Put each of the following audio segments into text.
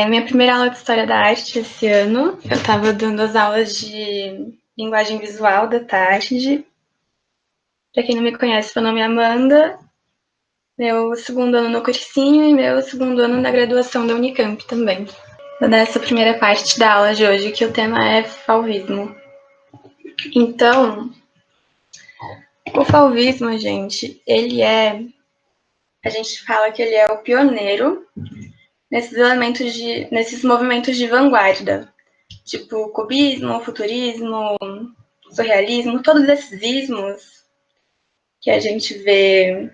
Minha primeira aula de História da Arte esse ano, eu estava dando as aulas de Linguagem Visual da tarde. Para quem não me conhece, meu nome é Amanda, meu segundo ano no cursinho e meu segundo ano na graduação da Unicamp também. Vou dar essa primeira parte da aula de hoje, que o tema é fauvismo. Então, o fauvismo, gente, a gente fala que ele é o pioneiro nesses movimentos de vanguarda, tipo cubismo, futurismo, surrealismo, todos esses ismos que a gente vê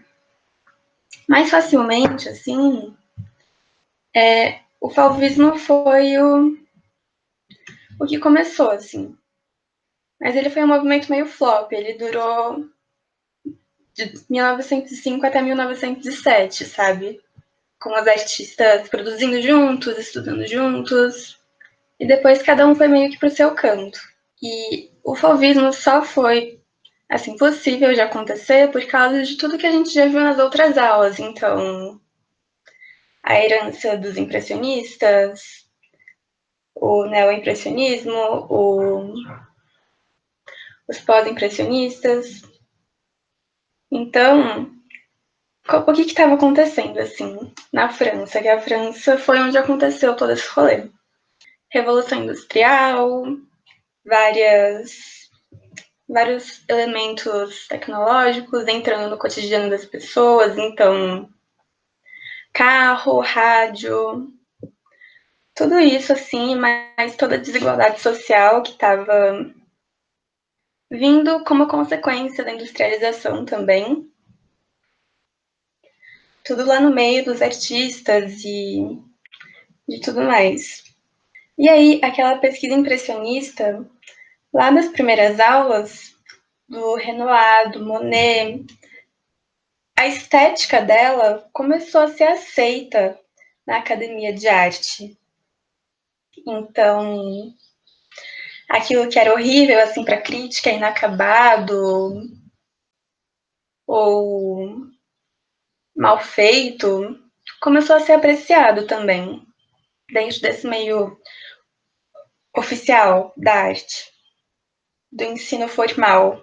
mais facilmente, assim, o fauvismo foi o que começou, assim. Mas ele foi um movimento meio flop, ele durou de 1905 até 1907, sabe? Com os artistas produzindo juntos, estudando juntos, e depois cada um foi meio que pro seu canto. E o fauvismo só foi assim possível de acontecer por causa de tudo que a gente já viu nas outras aulas. Então, a herança dos impressionistas, o neoimpressionismo, os pós-impressionistas. Então, o que estava acontecendo assim na França? Que a França foi onde aconteceu todo esse rolê. Revolução Industrial, vários elementos tecnológicos entrando no cotidiano das pessoas, então carro, rádio, tudo isso assim, mas toda a desigualdade social que estava vindo como consequência da industrialização também. Tudo lá no meio dos artistas e de tudo mais. E aí, aquela pesquisa impressionista, lá nas primeiras aulas, do Renoir, do Monet, a estética dela começou a ser aceita na academia de arte. Então, aquilo que era horrível assim para a crítica, inacabado ou mal feito, começou a ser apreciado também dentro desse meio oficial da arte, do ensino formal.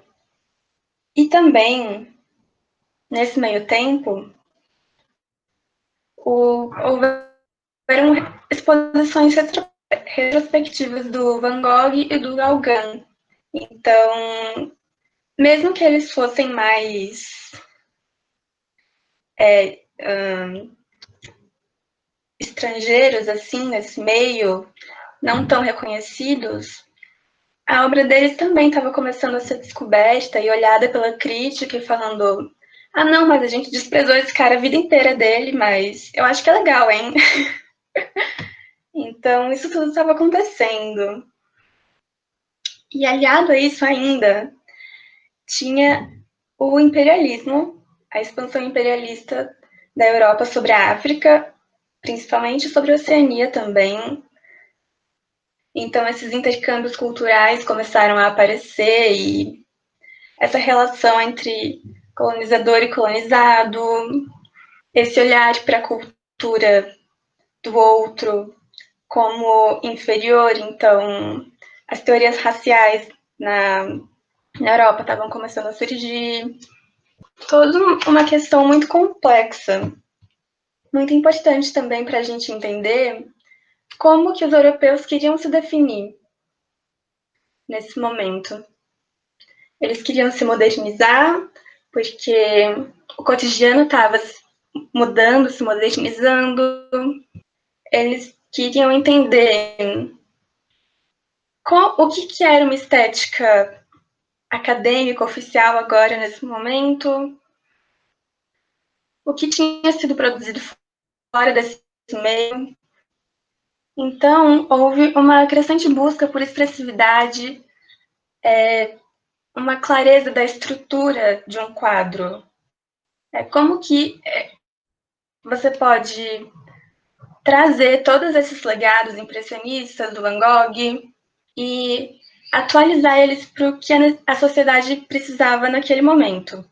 E também, nesse meio tempo, houveram exposições retrospectivas do Van Gogh e do Gauguin. Então, mesmo que eles fossem mais estrangeiros, assim, nesse meio, não tão reconhecidos, a obra deles também estava começando a ser descoberta e olhada pela crítica e falando: ah, não, mas a gente desprezou esse cara a vida inteira dele, mas eu acho que é legal, hein? Então, isso tudo estava acontecendo. E aliado a isso ainda, tinha o imperialismo, a expansão imperialista da Europa sobre a África, principalmente sobre a Oceania também. Então, esses intercâmbios culturais começaram a aparecer e essa relação entre colonizador e colonizado, esse olhar para a cultura do outro como inferior. Então, as teorias raciais na Europa estavam começando a surgir. Toda uma questão muito complexa, muito importante também para a gente entender como que os europeus queriam se definir nesse momento. Eles queriam se modernizar, porque o cotidiano estava mudando, se modernizando. Eles queriam entender o que era uma estética acadêmica, oficial agora, nesse momento, o que tinha sido produzido fora desse meio. Então, houve uma crescente busca por expressividade, uma clareza da estrutura de um quadro. Como que você pode trazer todos esses legados impressionistas do Van Gogh e atualizar eles para o que a sociedade precisava naquele momento.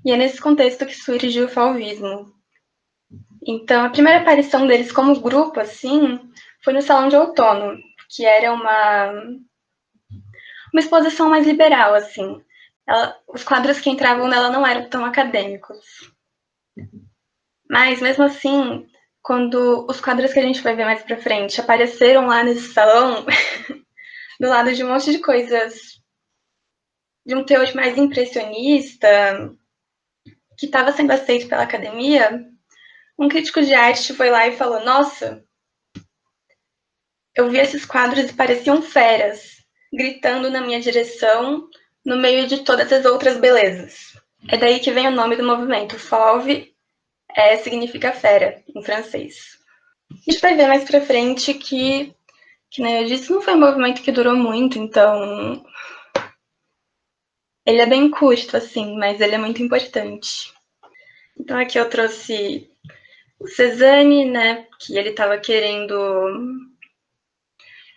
E é nesse contexto que surge o fauvismo. Então, a primeira aparição deles como grupo, assim, foi no Salão de Outono, que era uma exposição mais liberal, assim. Os quadros que entravam nela não eram tão acadêmicos. Mas, mesmo assim, quando os quadros que a gente vai ver mais pra frente apareceram lá nesse salão, do lado de um monte de coisas de um teor mais impressionista, que estava sendo aceito pela academia, um crítico de arte foi lá e falou: nossa, eu vi esses quadros e pareciam feras, gritando na minha direção, no meio de todas as outras belezas. É daí que vem o nome do movimento. Fauve significa fera, em francês. A gente vai ver mais pra frente que nem eu disse, não foi um movimento que durou muito, então ele é bem curto, assim, mas ele é muito importante. Então aqui eu trouxe o Cézanne, né, que ele estava querendo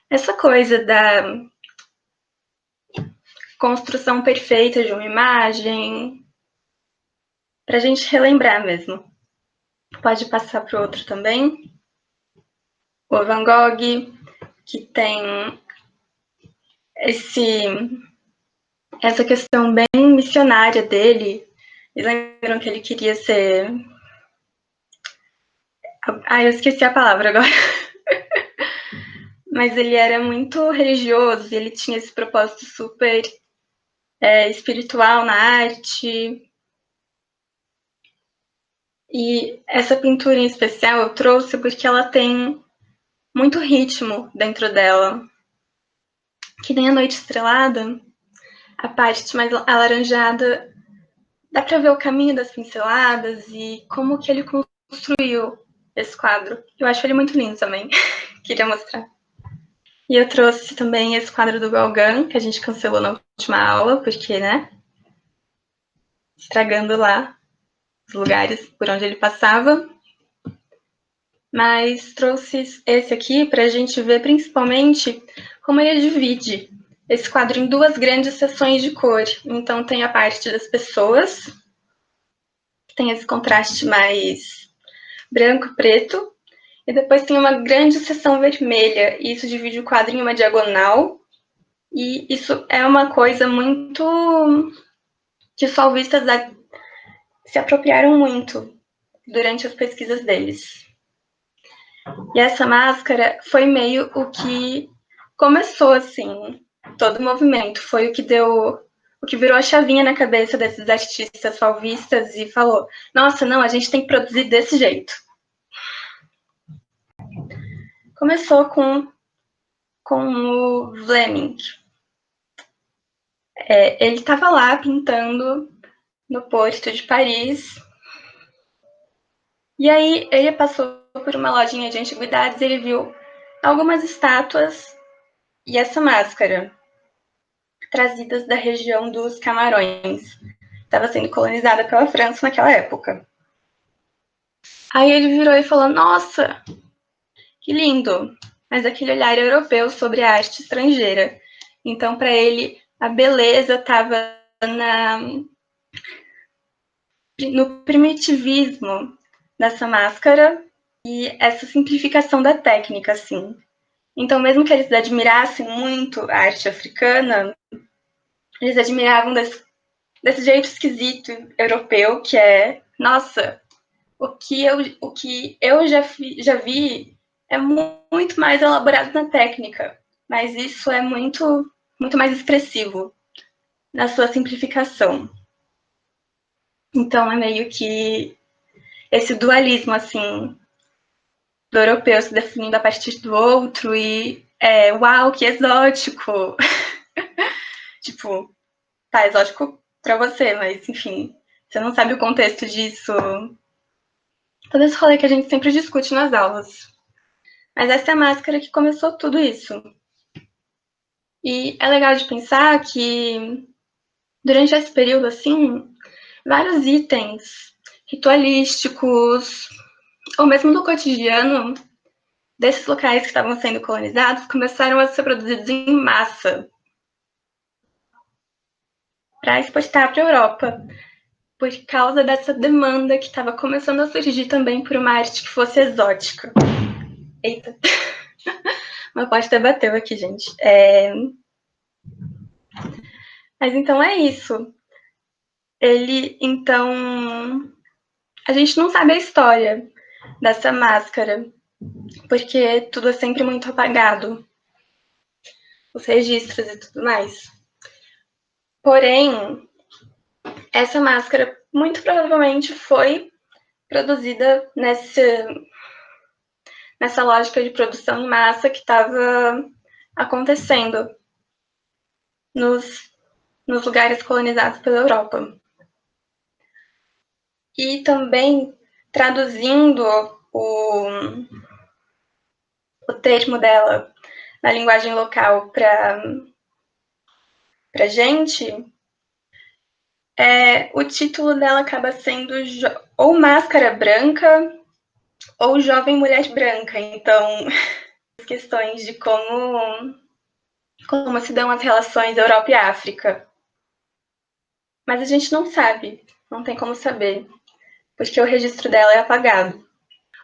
essa coisa da construção perfeita de uma imagem, para a gente relembrar mesmo. Pode passar para o outro também. O Van Gogh, que tem essa questão bem missionária dele. Eles lembram que ele queria ser... eu esqueci a palavra agora. Mas ele era muito religioso, ele tinha esse propósito super espiritual na arte. E essa pintura em especial eu trouxe porque ela tem muito ritmo dentro dela. Que nem a Noite Estrelada, a parte mais alaranjada, dá para ver o caminho das pinceladas e como que ele construiu esse quadro. Eu acho ele muito lindo também. Queria mostrar. E eu trouxe também esse quadro do Gauguin, que a gente cancelou na última aula, porque, né? Estragando lá os lugares por onde ele passava. Mas trouxe esse aqui para a gente ver principalmente como ele divide esse quadro em duas grandes seções de cor. Então tem a parte das pessoas, que tem esse contraste mais branco e preto, e depois tem uma grande seção vermelha, e isso divide o quadro em uma diagonal, e isso é uma coisa muito que os fauvistas se apropriaram muito durante as pesquisas deles. E essa máscara foi meio o que começou, assim, todo o movimento. Foi o que deu, o que virou a chavinha na cabeça desses artistas fauvistas e falou: nossa, não, a gente tem que produzir desse jeito. Começou com o Vlaminck. Ele estava lá pintando no Porto de Paris. E aí ele passou por uma lojinha de antiguidades e ele viu algumas estátuas e essa máscara, trazidas da região dos Camarões. Estava sendo colonizada pela França naquela época. Aí ele virou e falou: nossa, que lindo! Mas aquele olhar europeu sobre a arte estrangeira. Então, para ele, a beleza estava no primitivismo dessa máscara e essa simplificação da técnica, assim. Então, mesmo que eles admirassem muito a arte africana, eles admiravam desse jeito esquisito europeu, que é, nossa, o que eu já vi é muito mais elaborado na técnica, mas isso é muito mais expressivo na sua simplificação. Então é meio que esse dualismo, assim, do europeu se definindo a partir do outro e uau, que exótico! Tipo, tá exótico pra você, mas enfim, você não sabe o contexto disso. Todo esse rolê que a gente sempre discute nas aulas. Mas essa é a máscara que começou tudo isso. E é legal de pensar que durante esse período, assim, vários itens ritualísticos, ou mesmo do cotidiano desses locais que estavam sendo colonizados, começaram a ser produzidos em massa para exportar para a Europa, por causa dessa demanda que estava começando a surgir também por uma arte que fosse exótica. Eita, uma porta bateu aqui, gente. Mas então é isso. Então, a gente não sabe a história dessa máscara, porque tudo é sempre muito apagado, os registros e tudo mais. Porém, essa máscara muito provavelmente foi produzida nessa lógica de produção em massa que estava acontecendo nos lugares colonizados pela Europa. E também, traduzindo o termo dela na linguagem local para gente, o título dela acaba sendo ou Máscara Branca ou Jovem Mulher Branca. Então, as questões de como se dão as relações Europa e África. Mas a gente não sabe, não tem como saber, porque o registro dela é apagado.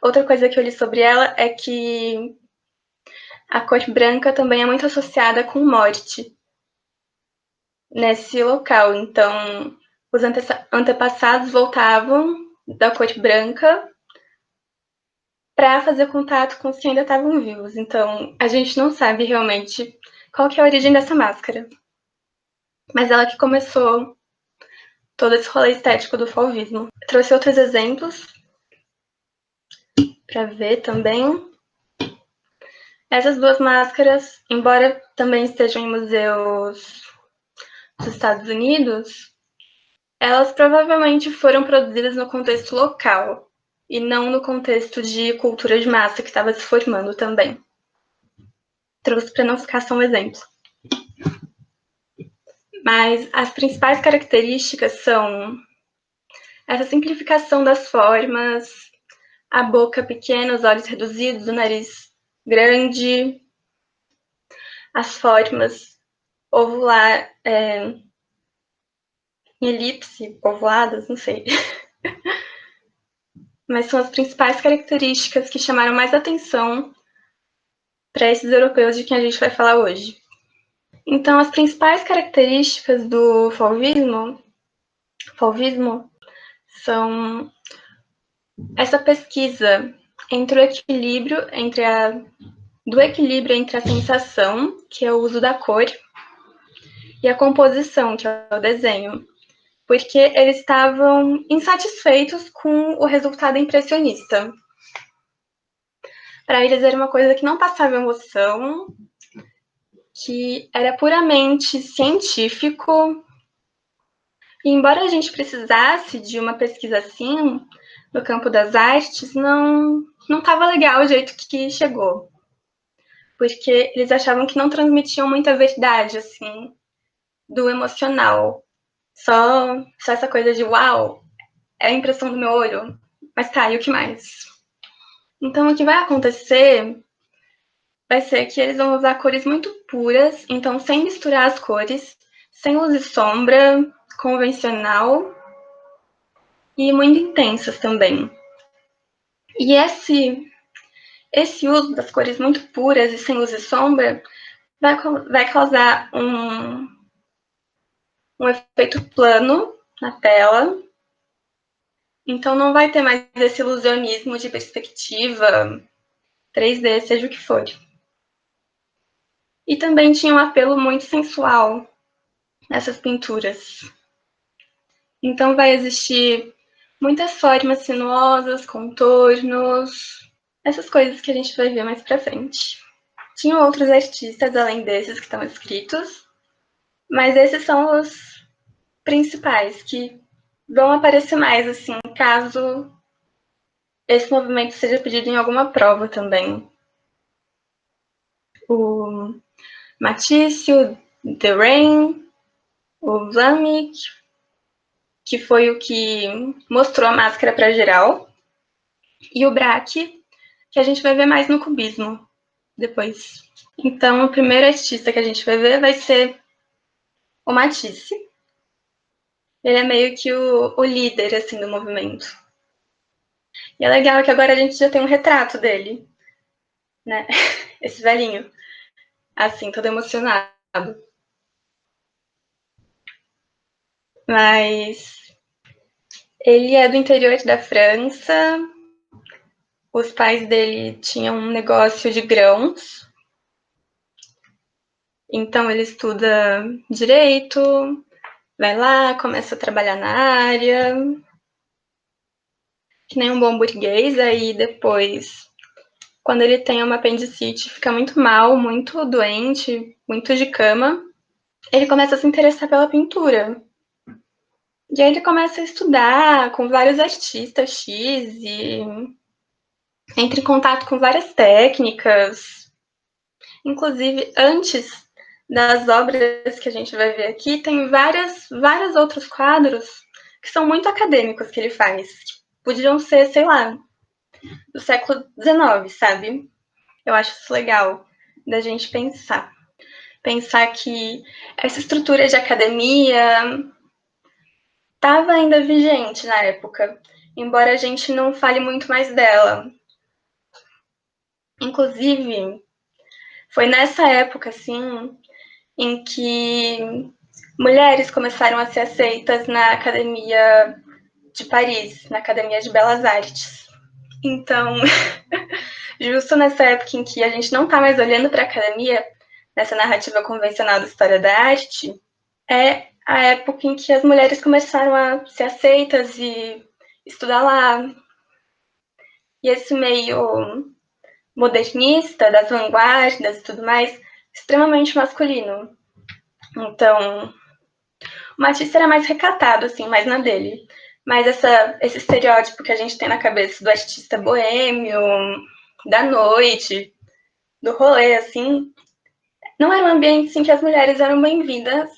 Outra coisa que eu li sobre ela é que a cor branca também é muito associada com morte nesse local. Então, os antepassados voltavam da cor branca para fazer contato com os que ainda estavam vivos. Então, a gente não sabe realmente qual que é a origem dessa máscara. Mas ela que começou todo esse rolê estético do fauvismo. Eu trouxe outros exemplos para ver também. Essas duas máscaras, embora também estejam em museus dos Estados Unidos, elas provavelmente foram produzidas no contexto local e não no contexto de cultura de massa que estava se formando também. Trouxe para não ficar só um exemplo. Mas as principais características são essa simplificação das formas, a boca pequena, os olhos reduzidos, o nariz grande, as formas ovular, em elipse, ovuladas, não sei. Mas são as principais características que chamaram mais atenção para esses europeus de quem a gente vai falar hoje. Então, as principais características do fauvismo são essa pesquisa entre o equilíbrio entre a sensação, que é o uso da cor, e a composição, que é o desenho, porque eles estavam insatisfeitos com o resultado impressionista. Para eles era uma coisa que não passava emoção, que era puramente científico. E embora a gente precisasse de uma pesquisa assim, no campo das artes, não estava legal o jeito que chegou. Porque eles achavam que não transmitiam muita verdade, assim, do emocional. Só essa coisa de, uau, é a impressão do meu olho. Mas tá, e o que mais? Então, o que vai acontecer vai ser que eles vão usar cores muito puras, então sem misturar as cores, sem luz e sombra, convencional e muito intensas também. E esse uso das cores muito puras e sem luz e sombra vai causar um efeito plano na tela. Então não vai ter mais esse ilusionismo de perspectiva, 3D, seja o que for. E também tinha um apelo muito sensual nessas pinturas. Então vai existir muitas formas sinuosas, contornos, essas coisas que a gente vai ver mais pra frente. Tinham outros artistas além desses que estão escritos, mas esses são os principais que vão aparecer mais, assim, caso esse movimento seja pedido em alguma prova também. O Matisse, o Derain, o Vlamic, que foi o que mostrou a máscara para geral, e o Braque, que a gente vai ver mais no cubismo depois. Então, o primeiro artista que a gente vai ver vai ser o Matisse. Ele é meio que o líder, assim, do movimento. E é legal que agora a gente já tem um retrato dele, né? Esse velhinho, assim, todo emocionado. Mas ele é do interior da França. Os pais dele tinham um negócio de grãos. Então ele estuda direito, vai lá, começa a trabalhar na área, que nem um bom burguês, aí depois, quando ele tem uma apendicite, fica muito mal, muito doente, muito de cama, ele começa a se interessar pela pintura. E aí ele começa a estudar com vários artistas X e entra em contato com várias técnicas. Inclusive, antes das obras que a gente vai ver aqui, tem vários outros quadros que são muito acadêmicos que ele faz. Que podiam ser, sei lá, do século XIX, sabe? Eu acho isso legal da gente pensar. Pensar que essa estrutura de academia estava ainda vigente na época, embora a gente não fale muito mais dela. Inclusive, foi nessa época, assim, em que mulheres começaram a ser aceitas na Academia de Paris, na Academia de Belas Artes. Então, justo nessa época em que a gente não está mais olhando para a academia, nessa narrativa convencional da história da arte, é a época em que as mulheres começaram a ser aceitas e estudar lá. E esse meio modernista, das vanguardas e tudo mais, extremamente masculino. Então, o Matisse era mais recatado, assim, mais na dele. Mas esse estereótipo que a gente tem na cabeça do artista boêmio, da noite, do rolê, assim, não era um ambiente em que as mulheres eram bem-vindas,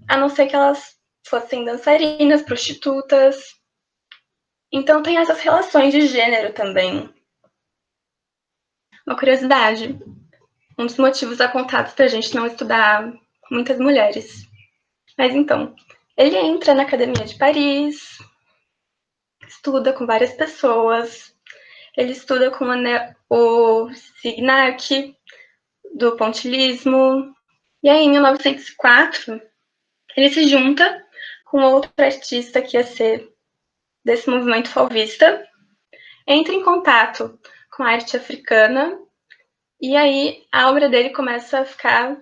a não ser que elas fossem dançarinas, prostitutas. Então tem essas relações de gênero também. Uma curiosidade, um dos motivos apontados para a gente não estudar muitas mulheres. Mas então, ele entra na Academia de Paris, estuda com várias pessoas, ele estuda com o Signac, do pontilhismo, e aí em 1904 ele se junta com outro artista que ia ser desse movimento fauvista, entra em contato com a arte africana, e aí a obra dele começa a ficar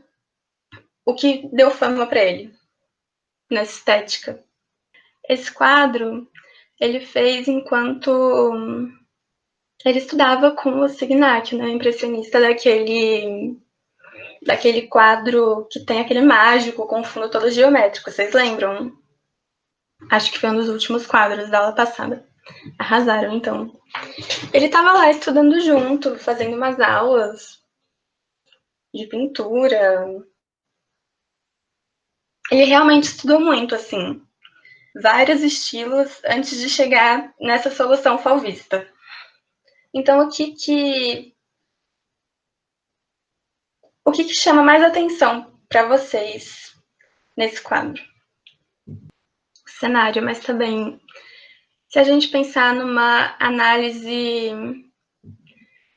o que deu fama para ele, nessa estética. Esse quadro ele fez enquanto ele estudava com o Signac, né, impressionista daquele quadro que tem aquele mágico com fundo todo geométrico, vocês lembram? Acho que foi um dos últimos quadros da aula passada. Arrasaram, então. Ele estava lá estudando junto, fazendo umas aulas de pintura. Ele realmente estudou muito, assim, vários estilos antes de chegar nessa solução fauvista. Então, o que chama mais atenção para vocês nesse quadro? O cenário, mas também, se a gente pensar numa análise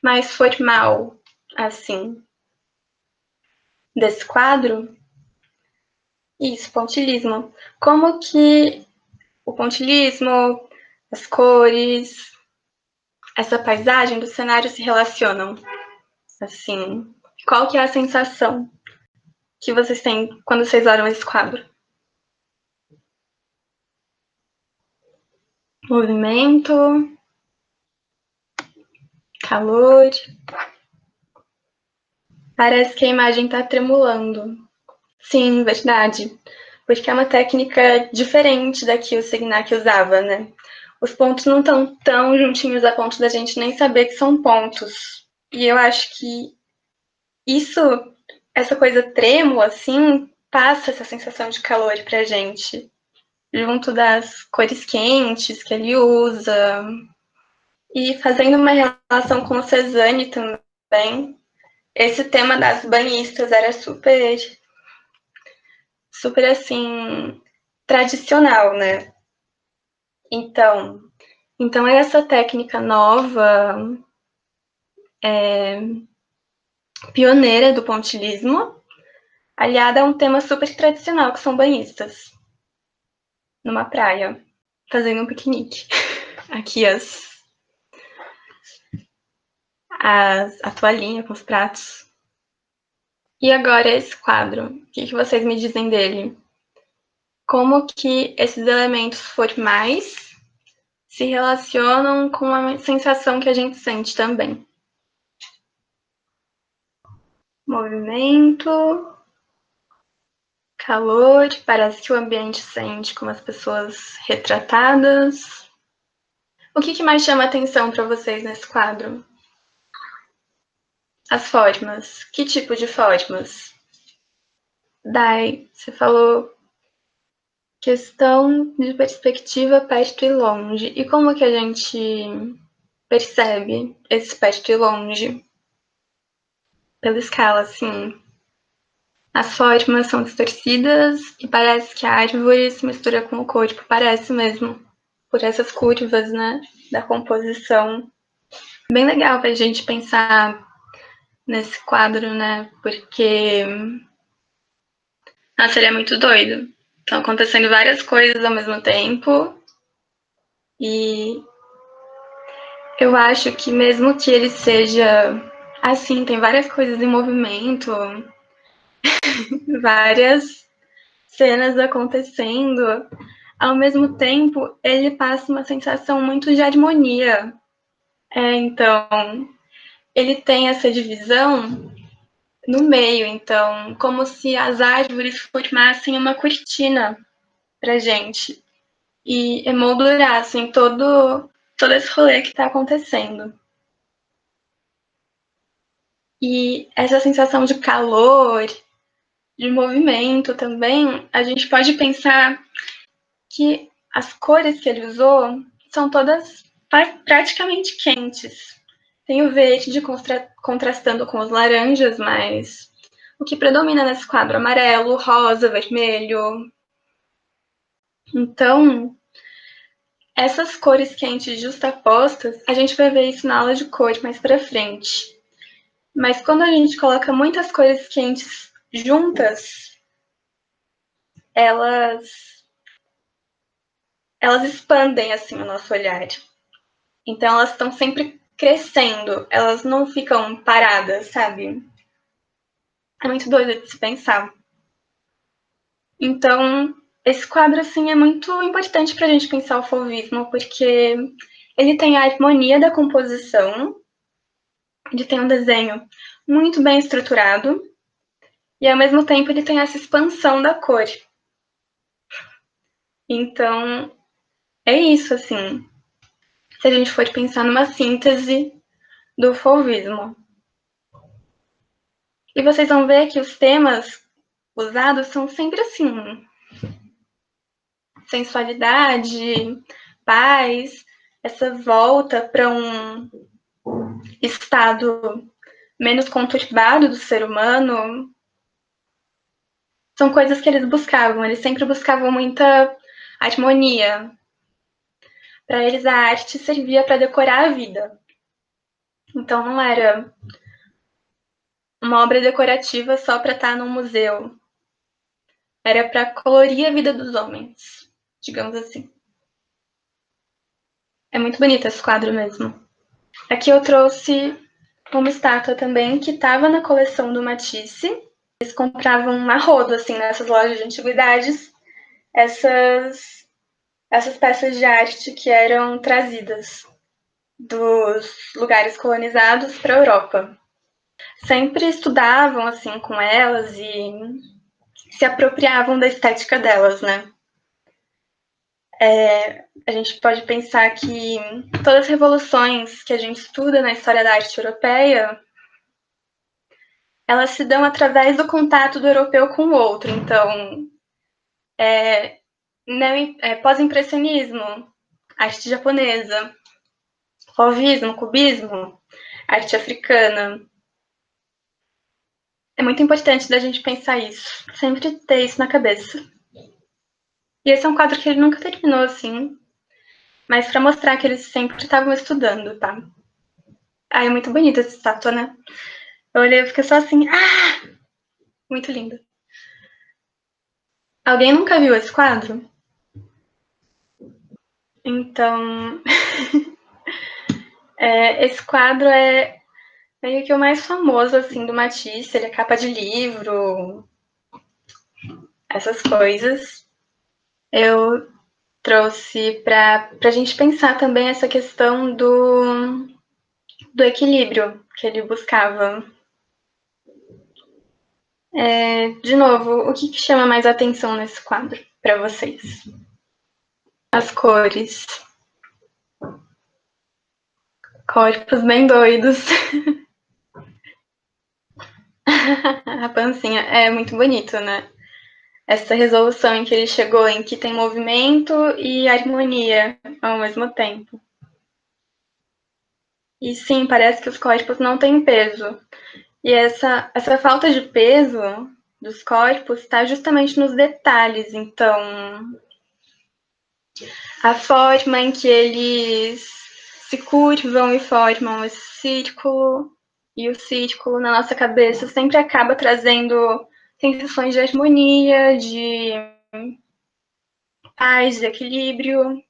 mais formal, assim, desse quadro, isso, pontilhismo. Como que o pontilhismo, as cores, essa paisagem do cenário se relacionam? Assim, qual que é a sensação que vocês têm quando vocês olham esse quadro? Movimento, calor. Parece que a imagem está tremulando. Sim, verdade. Porque é uma técnica diferente da que o Signac usava, né? Os pontos não estão tão juntinhos a ponto da gente nem saber que são pontos. E eu acho que isso, essa coisa trêmula, assim, passa essa sensação de calor pra gente. Junto das cores quentes que ele usa. E fazendo uma relação com o Cezanne também, esse tema das banhistas era super, super assim, tradicional, né? Então essa técnica nova, pioneira do pontilhismo, aliada a um tema super tradicional, que são banhistas, numa praia, fazendo um piquenique. Aqui a toalhinha com os pratos. E agora esse quadro, o que vocês me dizem dele? Como que esses elementos formais se relacionam com a sensação que a gente sente também? Movimento, calor, parece que o ambiente sente como as pessoas retratadas. O que mais chama atenção para vocês nesse quadro? As formas. Que tipo de formas? Dai, você falou questão de perspectiva perto e longe. E como que a gente percebe esse perto e longe? Pela escala, assim. As formas são distorcidas e parece que a árvore se mistura com o corpo. Parece mesmo. Por essas curvas, né? Da composição. Bem legal pra gente pensar nesse quadro, né? Porque seria muito doido. Estão acontecendo várias coisas ao mesmo tempo. E eu acho que mesmo que ele seja assim, tem várias coisas em movimento, várias cenas acontecendo, ao mesmo tempo ele passa uma sensação muito de harmonia. Então, ele tem essa divisão no meio, então, como se as árvores formassem uma cortina pra gente e emoldurassem todo esse rolê que está acontecendo. E essa sensação de calor, de movimento também, a gente pode pensar que as cores que ele usou são todas praticamente quentes. Tem o verde contrastando com os laranjas, mas o que predomina nesse quadro? Amarelo, rosa, vermelho. Então, essas cores quentes justapostas, a gente vai ver isso na aula de cor mais pra frente. Mas quando a gente coloca muitas cores quentes juntas, elas expandem assim o nosso olhar. Então elas estão sempre crescendo, elas não ficam paradas, sabe? É muito doido de se pensar. Então, esse quadro assim é muito importante para a gente pensar o fauvismo, porque ele tem a harmonia da composição, ele tem um desenho muito bem estruturado e ao mesmo tempo ele tem essa expansão da cor. Então, é isso assim. Se a gente for pensar numa síntese do fauvismo. E vocês vão ver que os temas usados são sempre assim: sensualidade, paz, essa volta para um estado menos conturbado do ser humano. São coisas que eles sempre buscavam muita harmonia. Para eles, a arte servia para decorar a vida. Então, não era uma obra decorativa só para estar num museu. Era para colorir a vida dos homens, digamos assim. É muito bonito esse quadro mesmo. Aqui eu trouxe uma estátua também que estava na coleção do Matisse. Eles compravam uma rodo, assim, nessas lojas de antiguidades, essas peças de arte que eram trazidas dos lugares colonizados para a Europa. Sempre estudavam, assim, com elas e se apropriavam da estética delas, né? A gente pode pensar que todas as revoluções que a gente estuda na história da arte europeia, elas se dão através do contato do europeu com o outro. Então, pós-impressionismo, arte japonesa, fauvismo, cubismo, arte africana. É muito importante da gente pensar isso, sempre ter isso na cabeça. E esse é um quadro que ele nunca terminou assim, mas para mostrar que eles sempre estavam estudando, tá? Ah, é muito bonita essa estátua, né? Eu olhei e fiquei só assim, muito linda. Alguém nunca viu esse quadro? Então, esse quadro é meio que o mais famoso, assim, do Matisse. Ele é capa de livro, essas coisas. Eu trouxe para a gente pensar também essa questão do equilíbrio que ele buscava. De novo, o que chama mais atenção nesse quadro para vocês? As cores. Corpos bem doidos. A pancinha é muito bonito, né? Essa resolução em que ele chegou, em que tem movimento e harmonia ao mesmo tempo. E sim, parece que os corpos não têm peso. E essa falta de peso dos corpos está justamente nos detalhes. Então, a forma em que eles se curvam e formam esse círculo, e o círculo na nossa cabeça sempre acaba trazendo sensações de harmonia, de paz, de equilíbrio.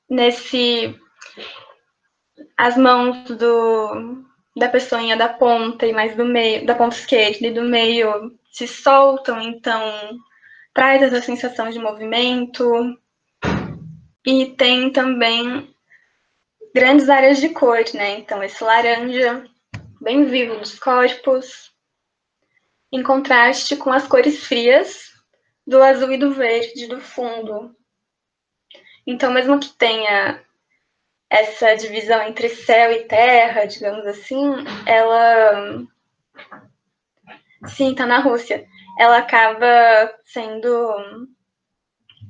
Nesse, as mãos da pessoinha da ponta e mais do meio, da ponta esquerda e do meio se soltam, então traz essa sensação de movimento. E tem também grandes áreas de cor, né? Então esse laranja bem vivo dos corpos, em contraste com as cores frias do azul e do verde do fundo. Então, mesmo que tenha essa divisão entre céu e terra, digamos assim, ela sim, tá na Rússia. Ela acaba sendo.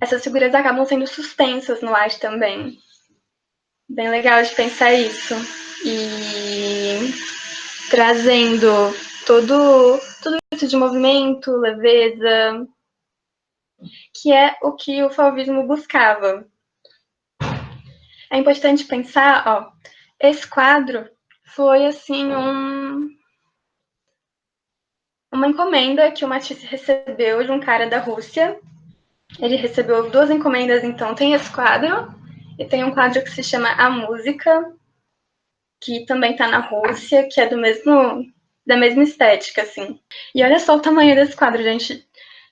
Essas figuras acabam sendo suspensas no ar também. Bem legal de pensar isso. E trazendo tudo isso de movimento, leveza, que é o que o fauvismo buscava. É importante pensar, ó, esse quadro foi assim uma encomenda que o Matisse recebeu de um cara da Rússia. Ele recebeu duas encomendas, então tem esse quadro e tem um quadro que se chama A Música, que também está na Rússia, que é da mesma estética, assim. E olha só o tamanho desse quadro, gente.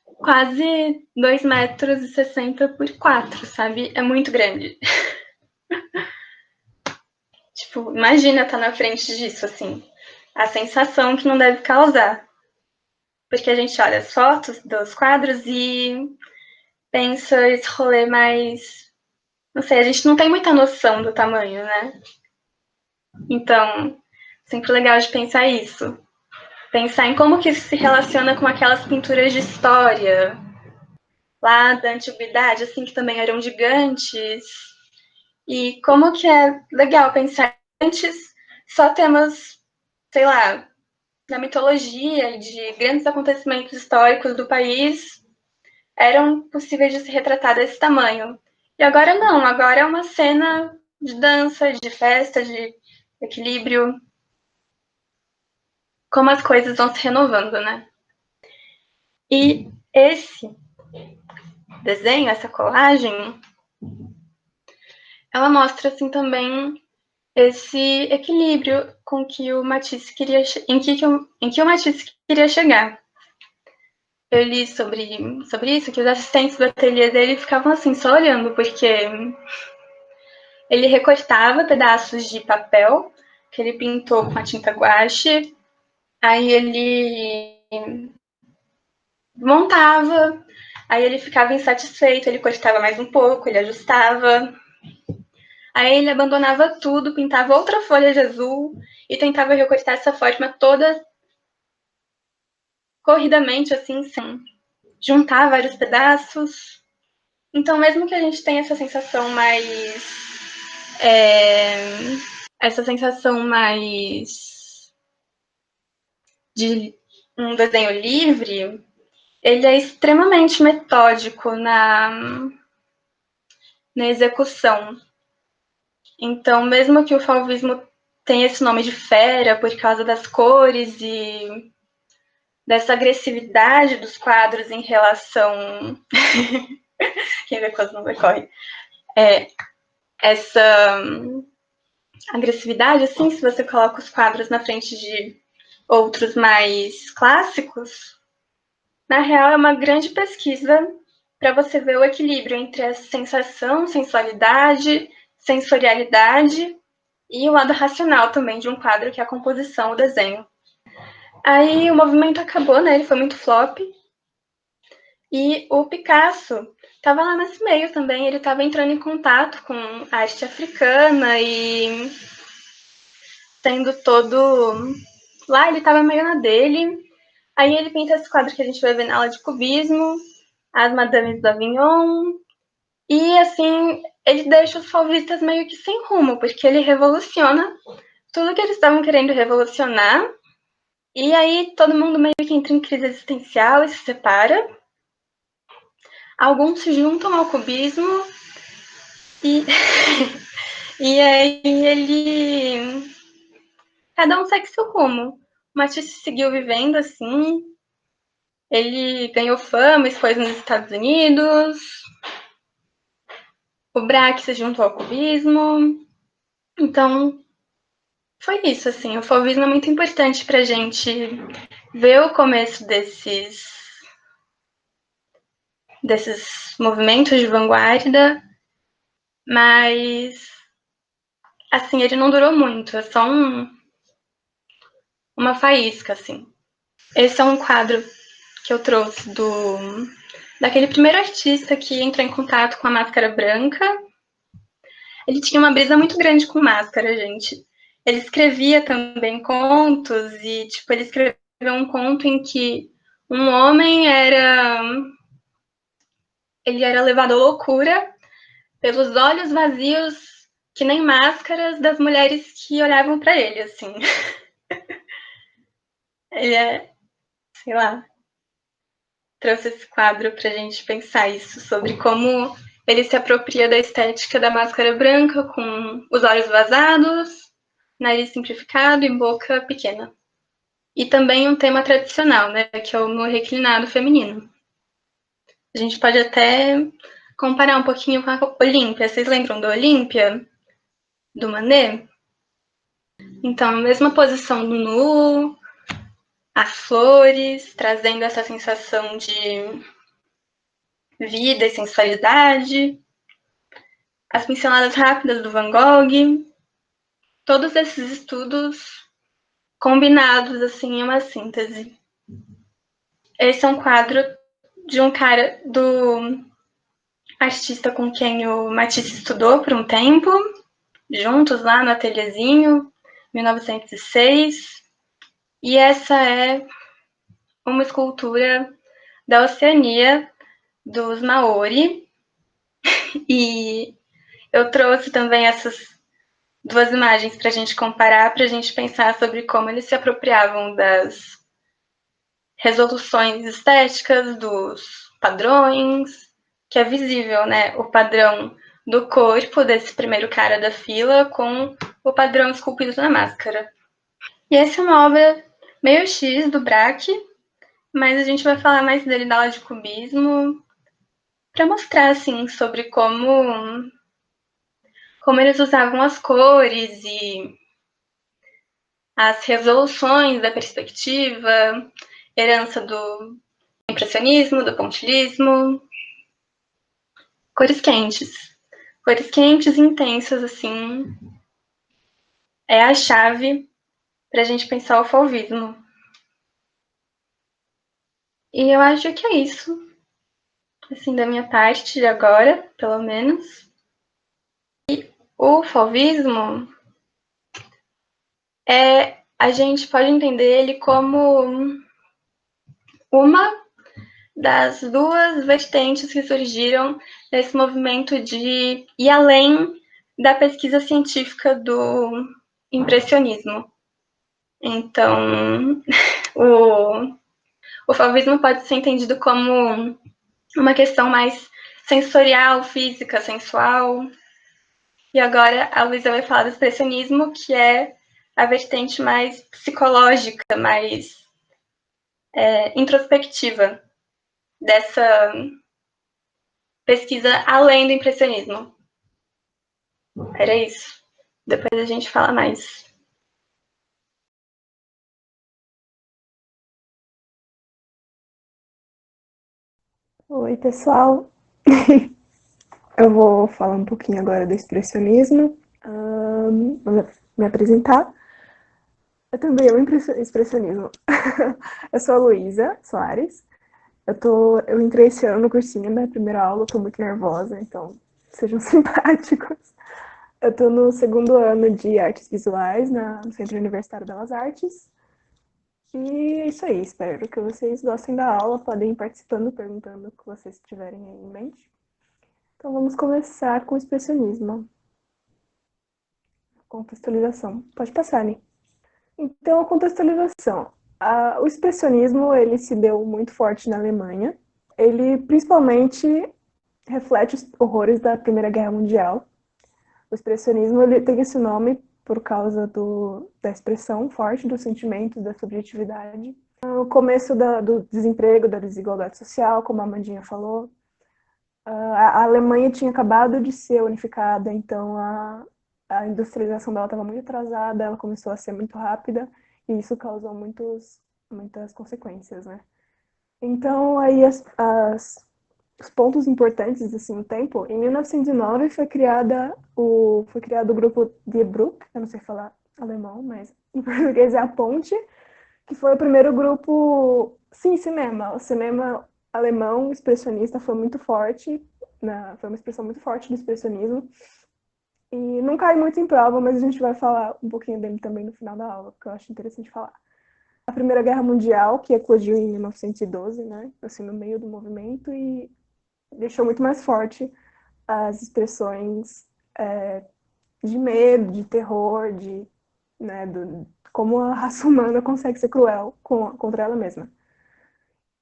Quase 2,60 m por 4, sabe? É muito grande. Tipo, imagina estar na frente disso, assim. A sensação que não deve causar. Porque a gente olha as fotos dos quadros e pensa esse rolê mais. Não sei, a gente não tem muita noção do tamanho, né? Então, sempre legal de pensar isso. Pensar em como que isso se relaciona com aquelas pinturas de história lá da antiguidade, assim, que também eram gigantes. E como que é legal pensar antes só temas, sei lá, da mitologia e de grandes acontecimentos históricos do país eram possíveis de se retratar desse tamanho. E agora não, agora é uma cena de dança, de festa, de equilíbrio, como as coisas vão se renovando, né? E esse desenho, essa colagem, ela mostra assim também esse equilíbrio com que o Matisse queria, em que o Matisse queria chegar. Eu li sobre isso, que os assistentes do ateliê dele ficavam assim, só olhando, porque ele recortava pedaços de papel que ele pintou com a tinta guache, aí ele montava, aí ele ficava insatisfeito, ele cortava mais um pouco, ele ajustava, aí ele abandonava tudo, pintava outra folha de azul e tentava recortar essa forma toda corridamente, assim, sem juntar vários pedaços. Então, mesmo que a gente tenha essa sensação mais essa sensação mais de um desenho livre, ele é extremamente metódico na execução. Então, mesmo que o fauvismo tenha esse nome de fera por causa das cores e dessa agressividade dos quadros em relação... Quem vê coisa não decorre. Essa agressividade, assim, se você coloca os quadros na frente de outros mais clássicos, na real é uma grande pesquisa para você ver o equilíbrio entre a sensação, sensualidade, sensorialidade e o lado racional também de um quadro, que é a composição, o desenho. Aí o movimento acabou, né? Ele foi muito flop. E o Picasso estava lá nesse meio também, ele estava entrando em contato com a arte africana e sendo todo... Lá ele estava meio na dele. Aí ele pinta esse quadro que a gente vai ver na aula de cubismo, as Madames d'Avignon, e assim, ele deixa os fauvistas meio que sem rumo, porque ele revoluciona tudo que eles estavam querendo revolucionar, e aí todo mundo meio que entra em crise existencial e se separa. Alguns se juntam ao cubismo, e, e aí ele... Cada um segue seu rumo. O Matisse seguiu vivendo assim, ele ganhou fama, expôs nos Estados Unidos, o Braque se juntou ao cubismo. Então, foi isso, assim. O fauvismo é muito importante pra gente ver o começo desses movimentos de vanguarda, mas, assim, ele não durou muito. É só uma faísca, assim. Esse é um quadro que eu trouxe daquele primeiro artista que entrou em contato com a máscara branca. Ele tinha uma brisa muito grande com máscara, gente. Ele escrevia também contos e, tipo, ele escreveu um conto em que um homem ele era levado à loucura pelos olhos vazios, que nem máscaras, das mulheres que olhavam para ele, assim. Ele sei lá, trouxe esse quadro pra gente pensar isso, sobre como ele se apropria da estética da máscara branca, com os olhos vazados, nariz simplificado e boca pequena. E também um tema tradicional, né, que é o no reclinado feminino. A gente pode até comparar um pouquinho com a Olímpia. Vocês lembram da Olímpia? Do Manet? Então, a mesma posição do nu, as flores, trazendo essa sensação de vida e sensualidade, as pinceladas rápidas do Van Gogh, todos esses estudos combinados assim em uma síntese. Esse é um quadro de um cara, do artista com quem o Matisse estudou por um tempo, juntos lá no ateliêzinho, 1906. E essa é uma escultura da Oceania, dos Maori. E eu trouxe também essas duas imagens para a gente comparar, para a gente pensar sobre como eles se apropriavam das resoluções estéticas, dos padrões, que é visível, né? O padrão do corpo desse primeiro cara da fila com o padrão esculpido na máscara. E essa é uma obra meio X do Braque, mas a gente vai falar mais dele na aula de cubismo, para mostrar, assim, sobre como eles usavam as cores e as resoluções da perspectiva, herança do impressionismo, do pontilhismo, cores quentes. Cores quentes e intensas, assim, é a chave para a gente pensar o fauvismo. E eu acho que é isso, assim, da minha parte de agora, pelo menos. E o fauvismo a gente pode entender ele como uma das duas vertentes que surgiram nesse movimento de ir além da pesquisa científica do impressionismo. Então, o fauvismo pode ser entendido como uma questão mais sensorial, física, sensual. E agora a Luísa vai falar do expressionismo, que é a vertente mais psicológica, mais introspectiva dessa pesquisa além do impressionismo. Era isso. Depois a gente fala mais. Oi, pessoal. Eu vou falar um pouquinho agora do expressionismo. Vou me apresentar. Eu também amo expressionismo. Eu sou a Luísa Soares. Eu entrei esse ano no cursinho, na primeira aula, estou muito nervosa, então sejam simpáticos. Eu estou no segundo ano de artes visuais no Centro Universitário Belas Artes. E é isso aí, espero que vocês gostem da aula, podem ir participando, perguntando o que vocês tiverem aí em mente. Então vamos começar com o expressionismo. Contextualização. Pode passar, né? Então, a contextualização. O expressionismo ele se deu muito forte na Alemanha. Ele principalmente reflete os horrores da Primeira Guerra Mundial. O expressionismo ele tem esse nome por causa da expressão forte dos sentimentos, da subjetividade. O começo do desemprego, da desigualdade social, como a Amandinha falou. A Alemanha tinha acabado de ser unificada, então a industrialização dela estava muito atrasada, ela começou a ser muito rápida, e isso causou muitas consequências, né? Então, aí os pontos importantes assim, no tempo, em 1909 foi criado o grupo Die Brücke, eu não sei falar alemão, mas em português é a ponte, que foi o primeiro grupo, sim, cinema. O cinema alemão expressionista foi muito forte, foi uma expressão muito forte do expressionismo. E não cai muito em prova, mas a gente vai falar um pouquinho dele também no final da aula, que eu acho interessante falar. A Primeira Guerra Mundial, que eclodiu em 1912, né, assim, no meio do movimento, e deixou muito mais forte as expressões de medo, de terror, né, como a raça humana consegue ser cruel contra ela mesma.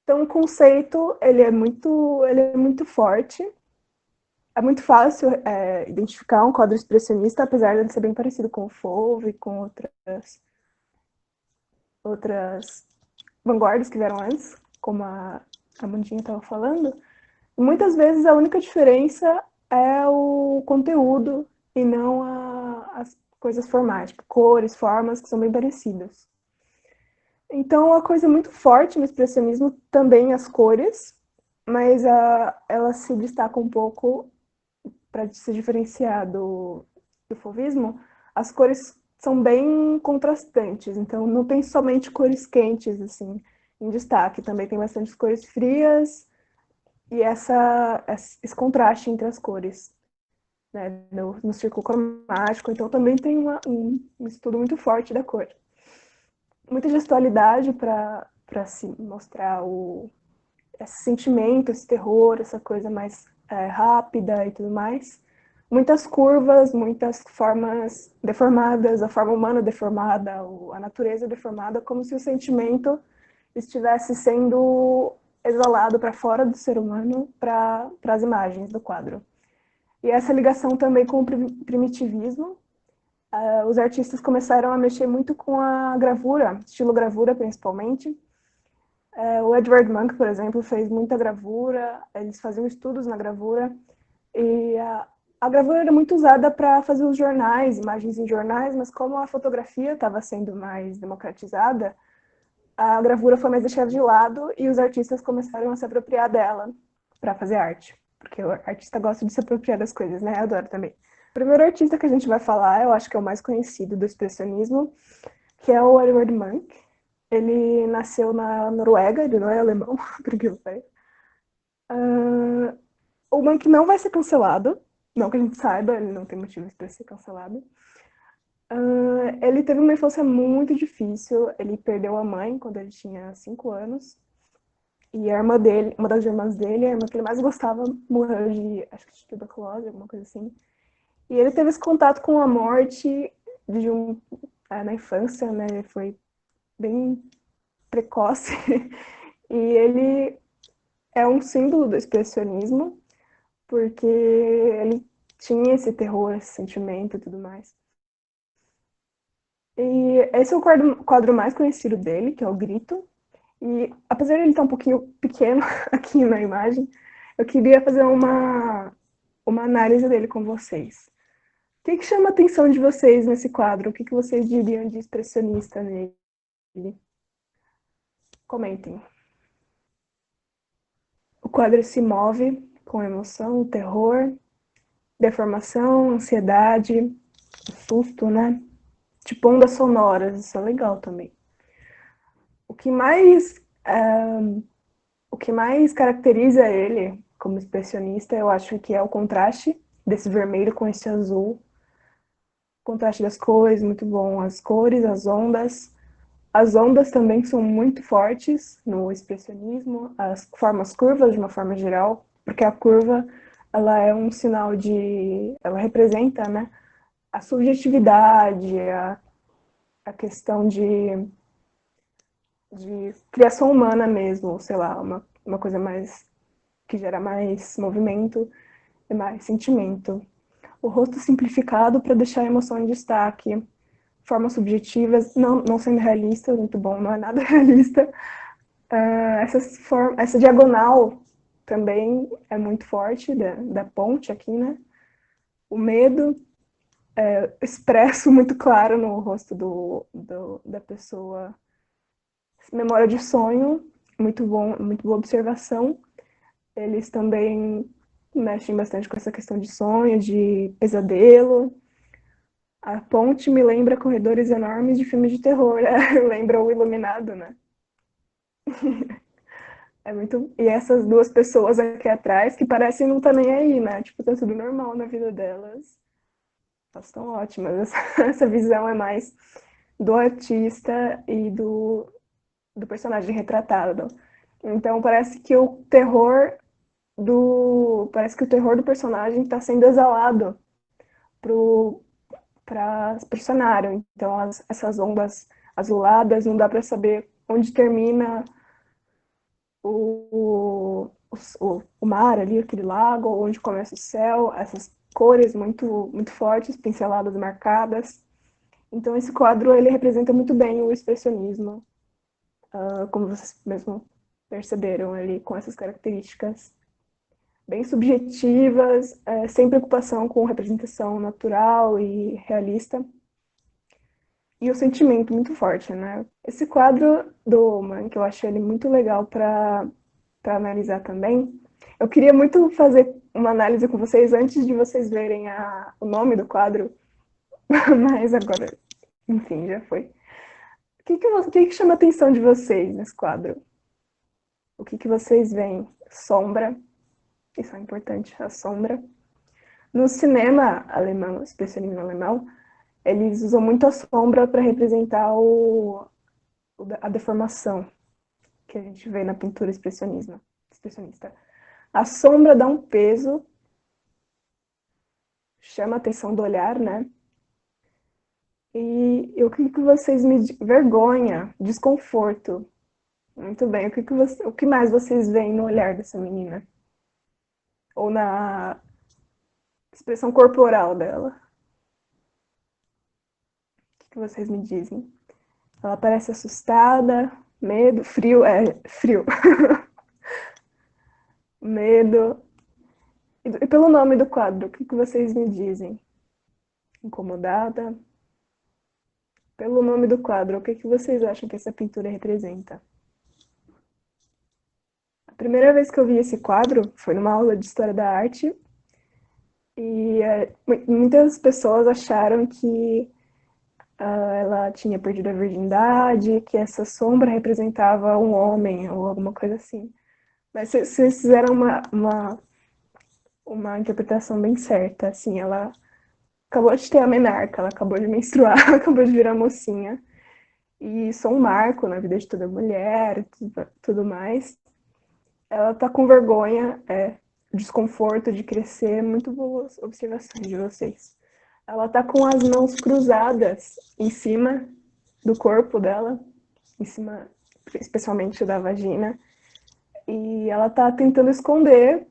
Então, o conceito ele é muito forte. É muito fácil identificar um quadro expressionista, apesar de ele ser bem parecido com o Fauve e com outras vanguardas que vieram antes, como a Mandinha estava falando. E muitas vezes a única diferença é o conteúdo e não as coisas formais, tipo cores, formas, que são bem parecidas. Então, uma coisa muito forte no expressionismo também as cores, mas ela se destaca um pouco para se diferenciar do fauvismo. As cores são bem contrastantes, então não tem somente cores quentes assim em destaque, também tem bastante cores frias e esse contraste entre as cores, né, no círculo cromático, então também tem um estudo muito forte da cor. Muita gestualidade para se mostrar esse sentimento, esse terror, essa coisa mais rápida e tudo mais. Muitas curvas, muitas formas deformadas, a forma humana deformada, a natureza deformada, como se o sentimento estivesse sendo exalado para fora do ser humano para as imagens do quadro. E essa ligação também com o primitivismo. Os artistas começaram a mexer muito com a gravura, estilo gravura principalmente. O Edvard Munch, por exemplo, fez muita gravura, eles faziam estudos na gravura, e a gravura era muito usada para fazer os jornais, imagens em jornais, mas como a fotografia estava sendo mais democratizada, a gravura foi mais deixada de lado e os artistas começaram a se apropriar dela para fazer arte, porque o artista gosta de se apropriar das coisas, né? Eu adoro também. O primeiro artista que a gente vai falar, eu acho que é o mais conhecido do expressionismo, que é o Edvard Munch. Ele nasceu na Noruega, ele não é alemão, por incrível que pareça. O Munch não vai ser cancelado, não que a gente saiba, ele não tem motivos para ser cancelado. Ele teve uma infância muito difícil, ele perdeu a mãe quando ele tinha 5 anos, e a irmã dele, uma das irmãs dele, a irmã que ele mais gostava, morreu de, acho que de tuberculose, alguma coisa assim. E ele teve esse contato com a morte na infância, né? Ele foi bem precoce. E ele é um símbolo do expressionismo, porque ele tinha esse terror, esse sentimento e tudo mais. E esse é o quadro mais conhecido dele, que é o Grito. E apesar de ele estar um pouquinho pequeno aqui na imagem, eu queria fazer uma análise dele com vocês. O que chama a atenção de vocês nesse quadro? O que vocês diriam de expressionista nele? Comentem. O quadro se move com emoção, terror, deformação, ansiedade, susto, né? Tipo ondas sonoras, isso é legal também. O que mais, o que mais caracteriza ele como expressionista, eu acho que é o contraste desse vermelho com esse azul. O contraste das cores, muito bom. As cores, as ondas. As ondas também são muito fortes no expressionismo, as formas curvas de uma forma geral, porque a curva ela é um sinal ela representa, né, a subjetividade, a questão de criação humana mesmo, sei lá, uma coisa mais que gera mais movimento e mais sentimento. O rosto simplificado para deixar a emoção em destaque, formas subjetivas, não sendo realista, muito bom, não é nada realista. Essa diagonal também é muito forte da ponte aqui, né? O medo expresso muito claro no rosto da pessoa. Memória de sonho, muito bom, muito boa observação. Eles também mexem bastante com essa questão de sonho, de pesadelo. A ponte me lembra corredores enormes de filmes de terror, né? Lembra o Iluminado, né? É muito. E essas duas pessoas aqui atrás que parecem não estar tá nem aí, né? Tipo, tá tudo normal na vida delas. Elas estão ótimas. Essa visão é mais do artista e do personagem retratado. Então parece que o terror do personagem está sendo exalado para o cenário. Então essas ondas azuladas não dá para saber onde termina o mar ali, aquele lago, onde começa o céu, essas cores muito fortes, pinceladas marcadas. Então esse quadro ele representa muito bem o expressionismo, como vocês mesmo perceberam ali, com essas características bem subjetivas, sem preocupação com representação natural e realista. E o sentimento muito forte, né? Esse quadro do Man, que eu achei ele muito legal para analisar também. Eu queria muito fazer uma análise com vocês antes de vocês verem o nome do quadro, mas agora, enfim, já foi. O que chama a atenção de vocês nesse quadro? O que vocês veem? Sombra, isso é importante, a sombra. No cinema alemão, expressionismo alemão, eles usam muito a sombra para representar a deformação que a gente vê na pintura expressionista. A sombra dá um peso, chama a atenção do olhar, né? E o que vocês me... Vergonha, desconforto. Muito bem. O que mais vocês veem no olhar dessa menina? Ou na expressão corporal dela? O que vocês me dizem? Ela parece assustada, medo, frio, frio. Medo. E pelo nome do quadro, o que vocês me dizem? Incomodada? Pelo nome do quadro, o que vocês acham que essa pintura representa? A primeira vez que eu vi esse quadro foi numa aula de História da Arte e muitas pessoas acharam que ela tinha perdido a virgindade, que essa sombra representava um homem ou alguma coisa assim. Mas vocês fizeram uma interpretação bem certa, assim, ela acabou de ter a menarca, ela acabou de menstruar, acabou de virar mocinha. E isso é um marco na vida de toda mulher, tudo mais. Ela tá com vergonha, desconforto de crescer. Muito boas observações de vocês. Ela tá com as mãos cruzadas em cima do corpo dela, em cima, especialmente da vagina, e ela tá tentando esconder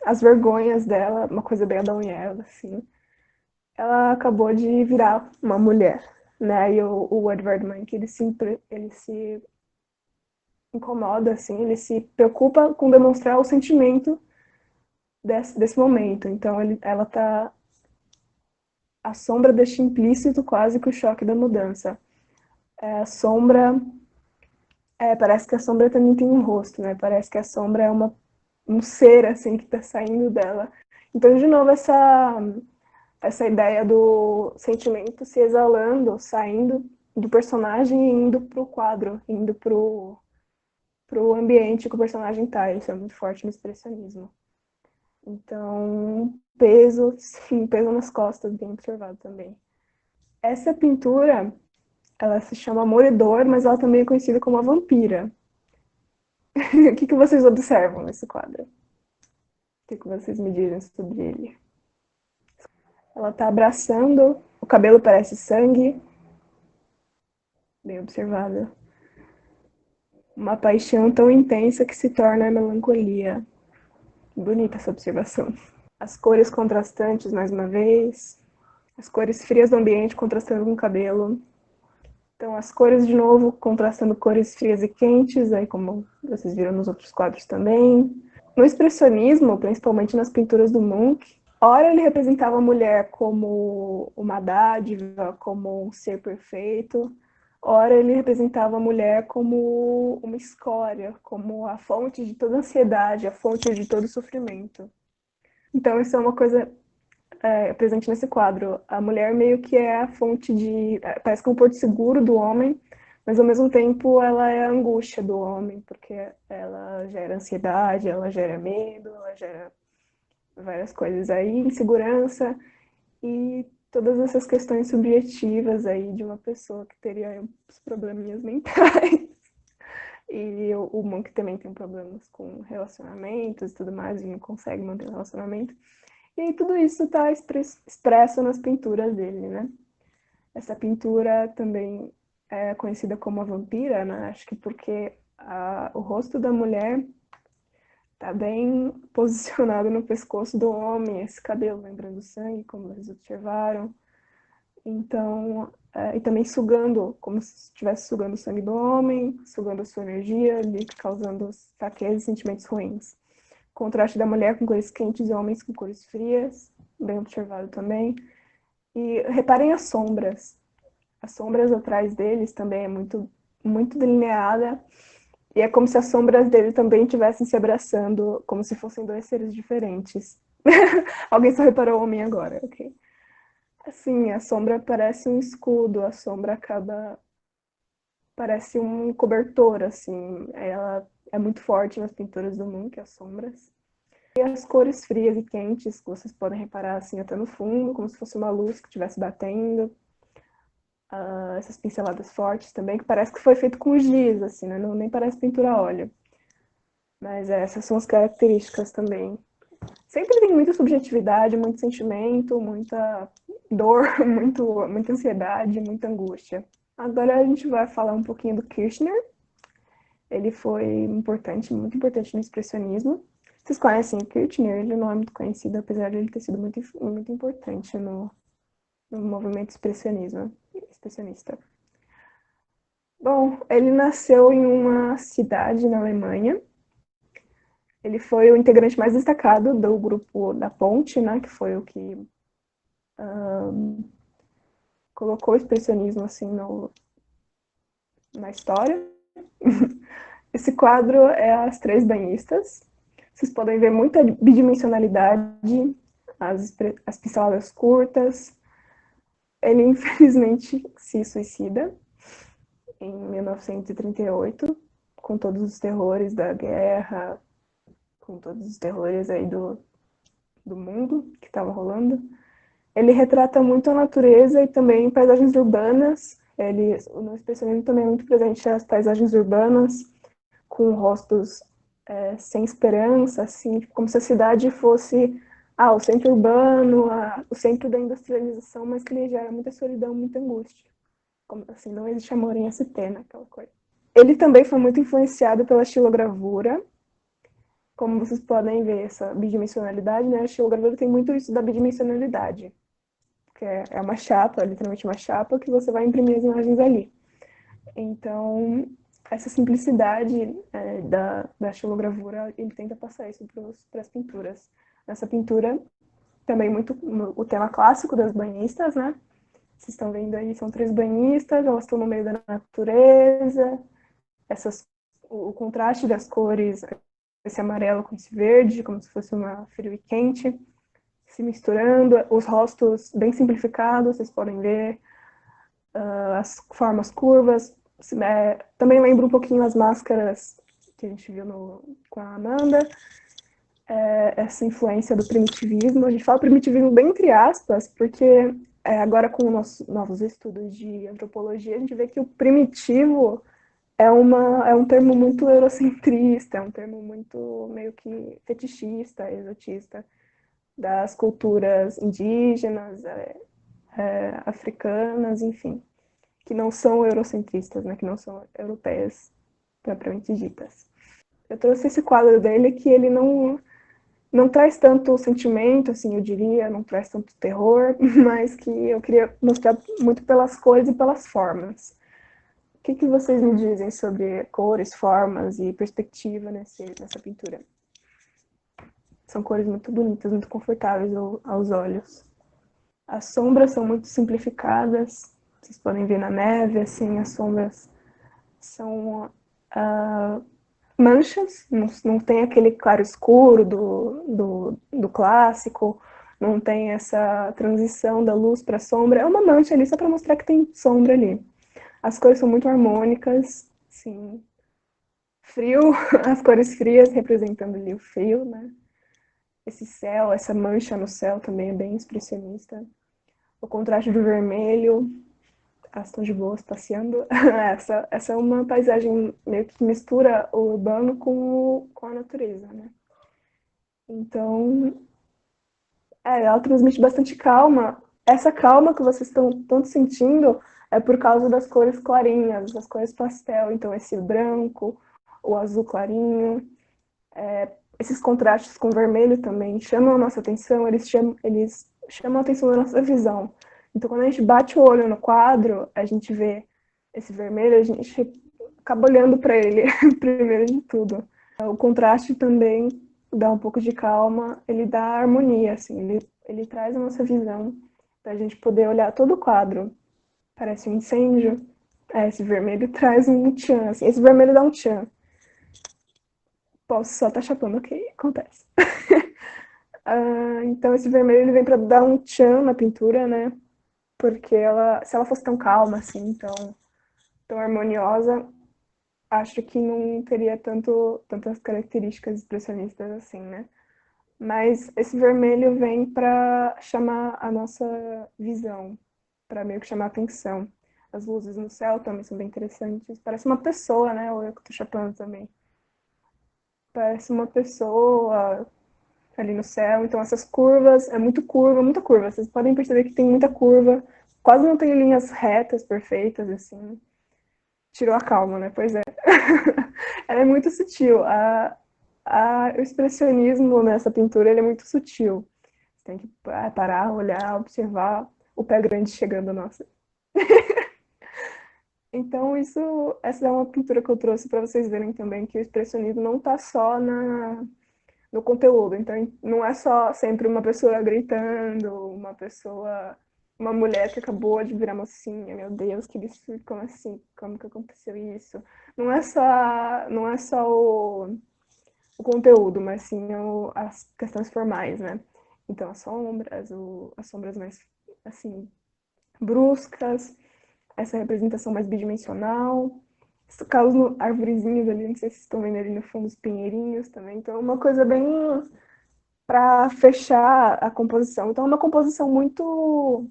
as vergonhas dela, uma coisa bem Adão e Eva, assim. Ela acabou de virar uma mulher, né? E o Edvard Munch, ele se incomoda, assim, ele se preocupa com demonstrar o sentimento desse momento. Então, ela tá à sombra deste implícito quase que o choque da mudança. A sombra... parece que a sombra também tem um rosto, né? Parece que a sombra é um ser, assim, que tá saindo dela. Então, de novo, essa ideia do sentimento se exalando, saindo do personagem e indo pro quadro, indo pro ambiente que o personagem tá. Isso é muito forte no expressionismo. Então, peso, sim, peso nas costas, bem observado também. Essa pintura, ela se chama Amor e Dor, mas ela também é conhecida como a vampira. O que vocês observam nesse quadro? O que vocês me dizem sobre ele? Ela tá abraçando, o cabelo parece sangue. Bem observado. Uma paixão tão intensa que se torna melancolia. Bonita essa observação. As cores contrastantes, mais uma vez. As cores frias do ambiente contrastando com o cabelo. Então, as cores, de novo, contrastando cores frias e quentes, aí como vocês viram nos outros quadros também. No expressionismo, principalmente nas pinturas do Munch, ora ele representava a mulher como uma dádiva, como um ser perfeito, ora ele representava a mulher como uma escória, como a fonte de toda ansiedade, a fonte de todo sofrimento. Então isso é uma coisa presente nesse quadro. A mulher meio que é a fonte de... parece que é um porto seguro do homem, mas ao mesmo tempo ela é a angústia do homem, porque ela gera ansiedade, ela gera medo, ela gera várias coisas aí, insegurança e todas essas questões subjetivas aí de uma pessoa que teria os probleminhas mentais. E o Monk também tem problemas com relacionamentos e tudo mais, e não consegue manter um relacionamento. E aí tudo isso está expresso nas pinturas dele, né? Essa pintura também é conhecida como a vampira, né? Acho que porque o rosto da mulher tá bem posicionado no pescoço do homem, esse cabelo lembrando sangue, como vocês observaram. Então, e também sugando, como se estivesse sugando o sangue do homem, sugando a sua energia, ali, causando fraqueza e sentimentos ruins. Contraste da mulher com cores quentes e homens com cores frias, bem observado também. E reparem as sombras. As sombras atrás deles também é muito, muito delineada. E é como se as sombras dele também estivessem se abraçando, como se fossem dois seres diferentes. Alguém só reparou o homem agora, ok? Assim, a sombra parece um escudo, a sombra acaba... parece um cobertor, assim. Ela é muito forte nas pinturas do Munch, as sombras. E as cores frias e quentes, que vocês podem reparar, assim, até no fundo, como se fosse uma luz que estivesse batendo. Essas pinceladas fortes também, que parece que foi feito com giz, assim, né? Não, nem parece pintura a óleo. Mas essas são as características também. Sempre tem muita subjetividade, muito sentimento, muita dor, muita ansiedade, muita angústia. Agora a gente vai falar um pouquinho do Kirchner. Ele foi importante, muito importante no expressionismo. Vocês conhecem o Kirchner? Ele não é muito conhecido, apesar de ele ter sido muito, muito importante no movimento expressionista. Bom, ele nasceu em uma cidade na Alemanha. Ele foi o integrante mais destacado do grupo da Ponte, né, que foi o que colocou o expressionismo assim na história. Esse quadro é As Três Banhistas. Vocês podem ver muita bidimensionalidade, as pinceladas curtas. Ele, infelizmente, se suicida em 1938, com todos os terrores da guerra, com todos os terrores aí do mundo que estava rolando. Ele retrata muito a natureza e também paisagens urbanas. No expressionismo também é muito presente as paisagens urbanas, com rostos sem esperança, assim, como se a cidade fosse o centro urbano, o centro da industrialização, mas que ele gera muita solidão, muita angústia. Como, assim, não existe amor em ST, naquela coisa. Ele também foi muito influenciado pela estilogravura, como vocês podem ver, essa bidimensionalidade, né? A estilogravura tem muito isso da bidimensionalidade, que é uma chapa, literalmente uma chapa, que você vai imprimir as imagens ali. Então, essa simplicidade da estilogravura, ele tenta passar isso para as pinturas. Nessa pintura, também muito o tema clássico das banhistas, né? Vocês estão vendo aí, são 3 banhistas, elas estão no meio da natureza, o contraste das cores, esse amarelo com esse verde, como se fosse uma frio e quente, se misturando, os rostos bem simplificados, vocês podem ver, as formas curvas, também lembra um pouquinho as máscaras que a gente viu com a Amanda, essa influência do primitivismo. A gente fala primitivismo bem entre aspas, porque agora com os nossos novos estudos de antropologia, a gente vê que o primitivo é um termo muito eurocentrista, é um termo muito meio que fetichista, exotista, das culturas indígenas, africanas, enfim, que não são eurocentristas, né, que não são europeias propriamente ditas. Eu trouxe esse quadro dele que ele não traz tanto sentimento, assim, eu diria, não traz tanto terror, mas que eu queria mostrar muito pelas cores e pelas formas. O que vocês me dizem sobre cores, formas e perspectiva nessa pintura? São cores muito bonitas, muito confortáveis aos olhos. As sombras são muito simplificadas, vocês podem ver na neve, assim, as sombras são manchas, não tem aquele claro escuro do clássico, não tem essa transição da luz para a sombra, é uma mancha ali só para mostrar que tem sombra ali. As cores são muito harmônicas, sim, frio, as cores frias representando ali o frio, né? Esse céu, essa mancha no céu também é bem expressionista. O contraste do vermelho, as tons de boas passeando. Essa é uma paisagem meio que mistura o urbano com a natureza, né? Então, ela transmite bastante calma. Essa calma que vocês estão tanto sentindo é por causa das cores clarinhas, das cores pastel. Então, esse branco, o azul clarinho, esses contrastes com o vermelho também chamam a nossa atenção, eles chamam a atenção da nossa visão. Então, quando a gente bate o olho no quadro, a gente vê esse vermelho, a gente acaba olhando para ele, primeiro de tudo. O contraste também dá um pouco de calma, ele dá harmonia, assim, ele traz a nossa visão para a gente poder olhar todo o quadro. Parece um incêndio, esse vermelho traz um tchan, assim, esse vermelho dá um tchan. Posso só estar chapando, ok? Acontece. Então esse vermelho ele vem para dar um tchan na pintura, né? Porque se ela fosse tão calma assim, tão harmoniosa, acho que não teria tantas características expressionistas assim, né? Mas esse vermelho vem para chamar a nossa visão, para meio que chamar a atenção. As luzes no céu também são bem interessantes. Parece uma pessoa, né? Ou eu que tô chapando também. Parece uma pessoa ali no céu. Então essas curvas, é muito curva, muita curva. Vocês podem perceber que tem muita curva. Quase não tem linhas retas, perfeitas, assim. Tirou a calma, né? Pois é. Ela é muito sutil. O expressionismo nessa pintura ele é muito sutil. Você tem que parar, olhar, observar o pé grande chegando, nossa. Então, essa é uma pintura que eu trouxe para vocês verem também que o expressionismo não está só no conteúdo. Então, não é só sempre uma pessoa gritando, uma mulher que acabou de virar mocinha, meu Deus, que absurdo, como assim? Como que aconteceu isso? Não é só o conteúdo, mas sim as questões formais, né? Então, as sombras mais, assim, bruscas, essa representação mais bidimensional, caso arvorezinhas ali, não sei se vocês estão vendo ali no fundo os pinheirinhos também, então é uma coisa bem para fechar a composição. Então é uma composição muito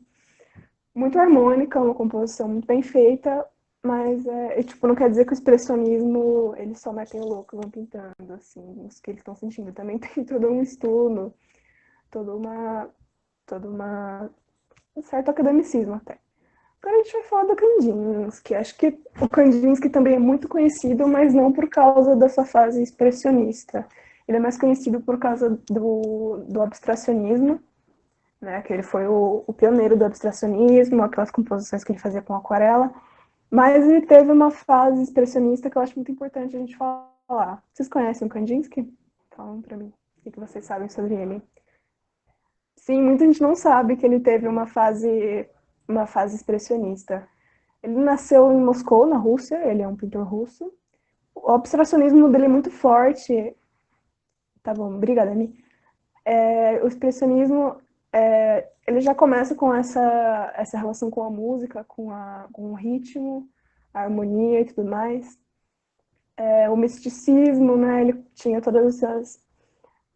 muito harmônica, uma composição muito bem feita, Mas, tipo, não quer dizer que o expressionismo, eles só metem o louco e vão pintando, assim, os que eles estão sentindo. Também tem todo um estudo, toda uma, toda uma, um certo academicismo até. Agora a gente vai falar do Kandinsky. Acho que o Kandinsky também é muito conhecido, mas não por causa da sua fase expressionista. Ele é mais conhecido por causa do abstracionismo, né? Que ele foi o pioneiro do abstracionismo, aquelas composições que ele fazia com aquarela. Mas ele teve uma fase expressionista que eu acho muito importante a gente falar. Vocês conhecem o Kandinsky? Falam para mim o que vocês sabem sobre ele. Sim, muita gente não sabe que ele teve uma fase expressionista. Ele nasceu em Moscou, na Rússia, ele é um pintor russo. O abstracionismo dele é muito forte. Tá bom, obrigada, Ani. O expressionismo, ele já começa com essa relação com a música, com o ritmo, a harmonia e tudo mais. O misticismo, né, ele tinha todas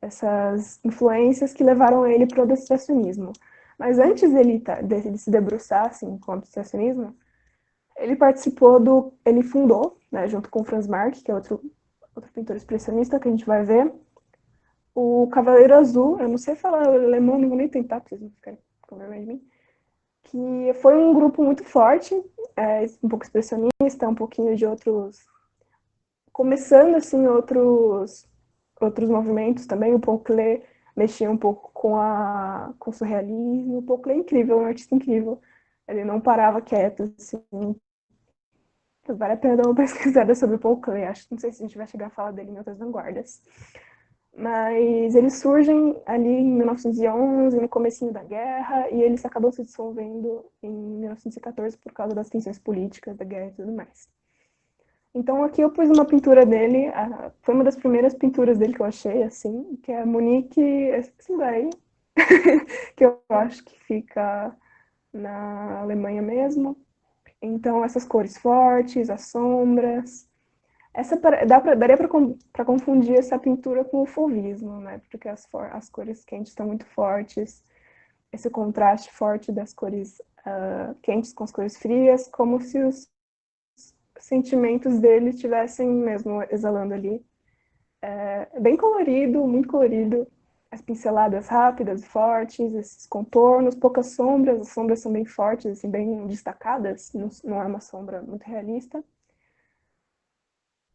essas influências que levaram ele para o abstracionismo. Mas antes dele se debruçar assim, com o abstracionismo, ele fundou, né, junto com Franz Marc, que é outro pintor expressionista que a gente vai ver, o Cavaleiro Azul. Eu não sei falar alemão, não vou nem tentar, pra vocês não ficarem com vergonha de mim. Que foi um grupo muito forte, um pouco expressionista, um pouquinho de outros. Começando assim, outros movimentos também. O Paul Klee mexia um pouco com o surrealismo. O Paul Klee é incrível, é um artista incrível. Ele não parava quieto, assim. Vale a pena dar uma pesquisada sobre o Paul Klee. Acho que não sei se a gente vai chegar a falar dele em outras vanguardas. Mas eles surgem ali em 1911, no comecinho da guerra, e eles acabam se dissolvendo em 1914 por causa das tensões políticas da guerra e tudo mais. Então aqui eu pus uma pintura dele, foi uma das primeiras pinturas dele que eu achei, assim, que é a Munique, esse daí, que eu acho que fica na Alemanha mesmo. Então essas cores fortes, as sombras, daria para confundir essa pintura com o fauvismo, né? Porque as cores quentes estão muito fortes, esse contraste forte das cores quentes com as cores frias, como se os sentimentos dele estivessem mesmo exalando ali. É bem colorido, muito colorido. As pinceladas rápidas, fortes, esses contornos, poucas sombras. As sombras são bem fortes, assim, bem destacadas. Não é uma sombra muito realista.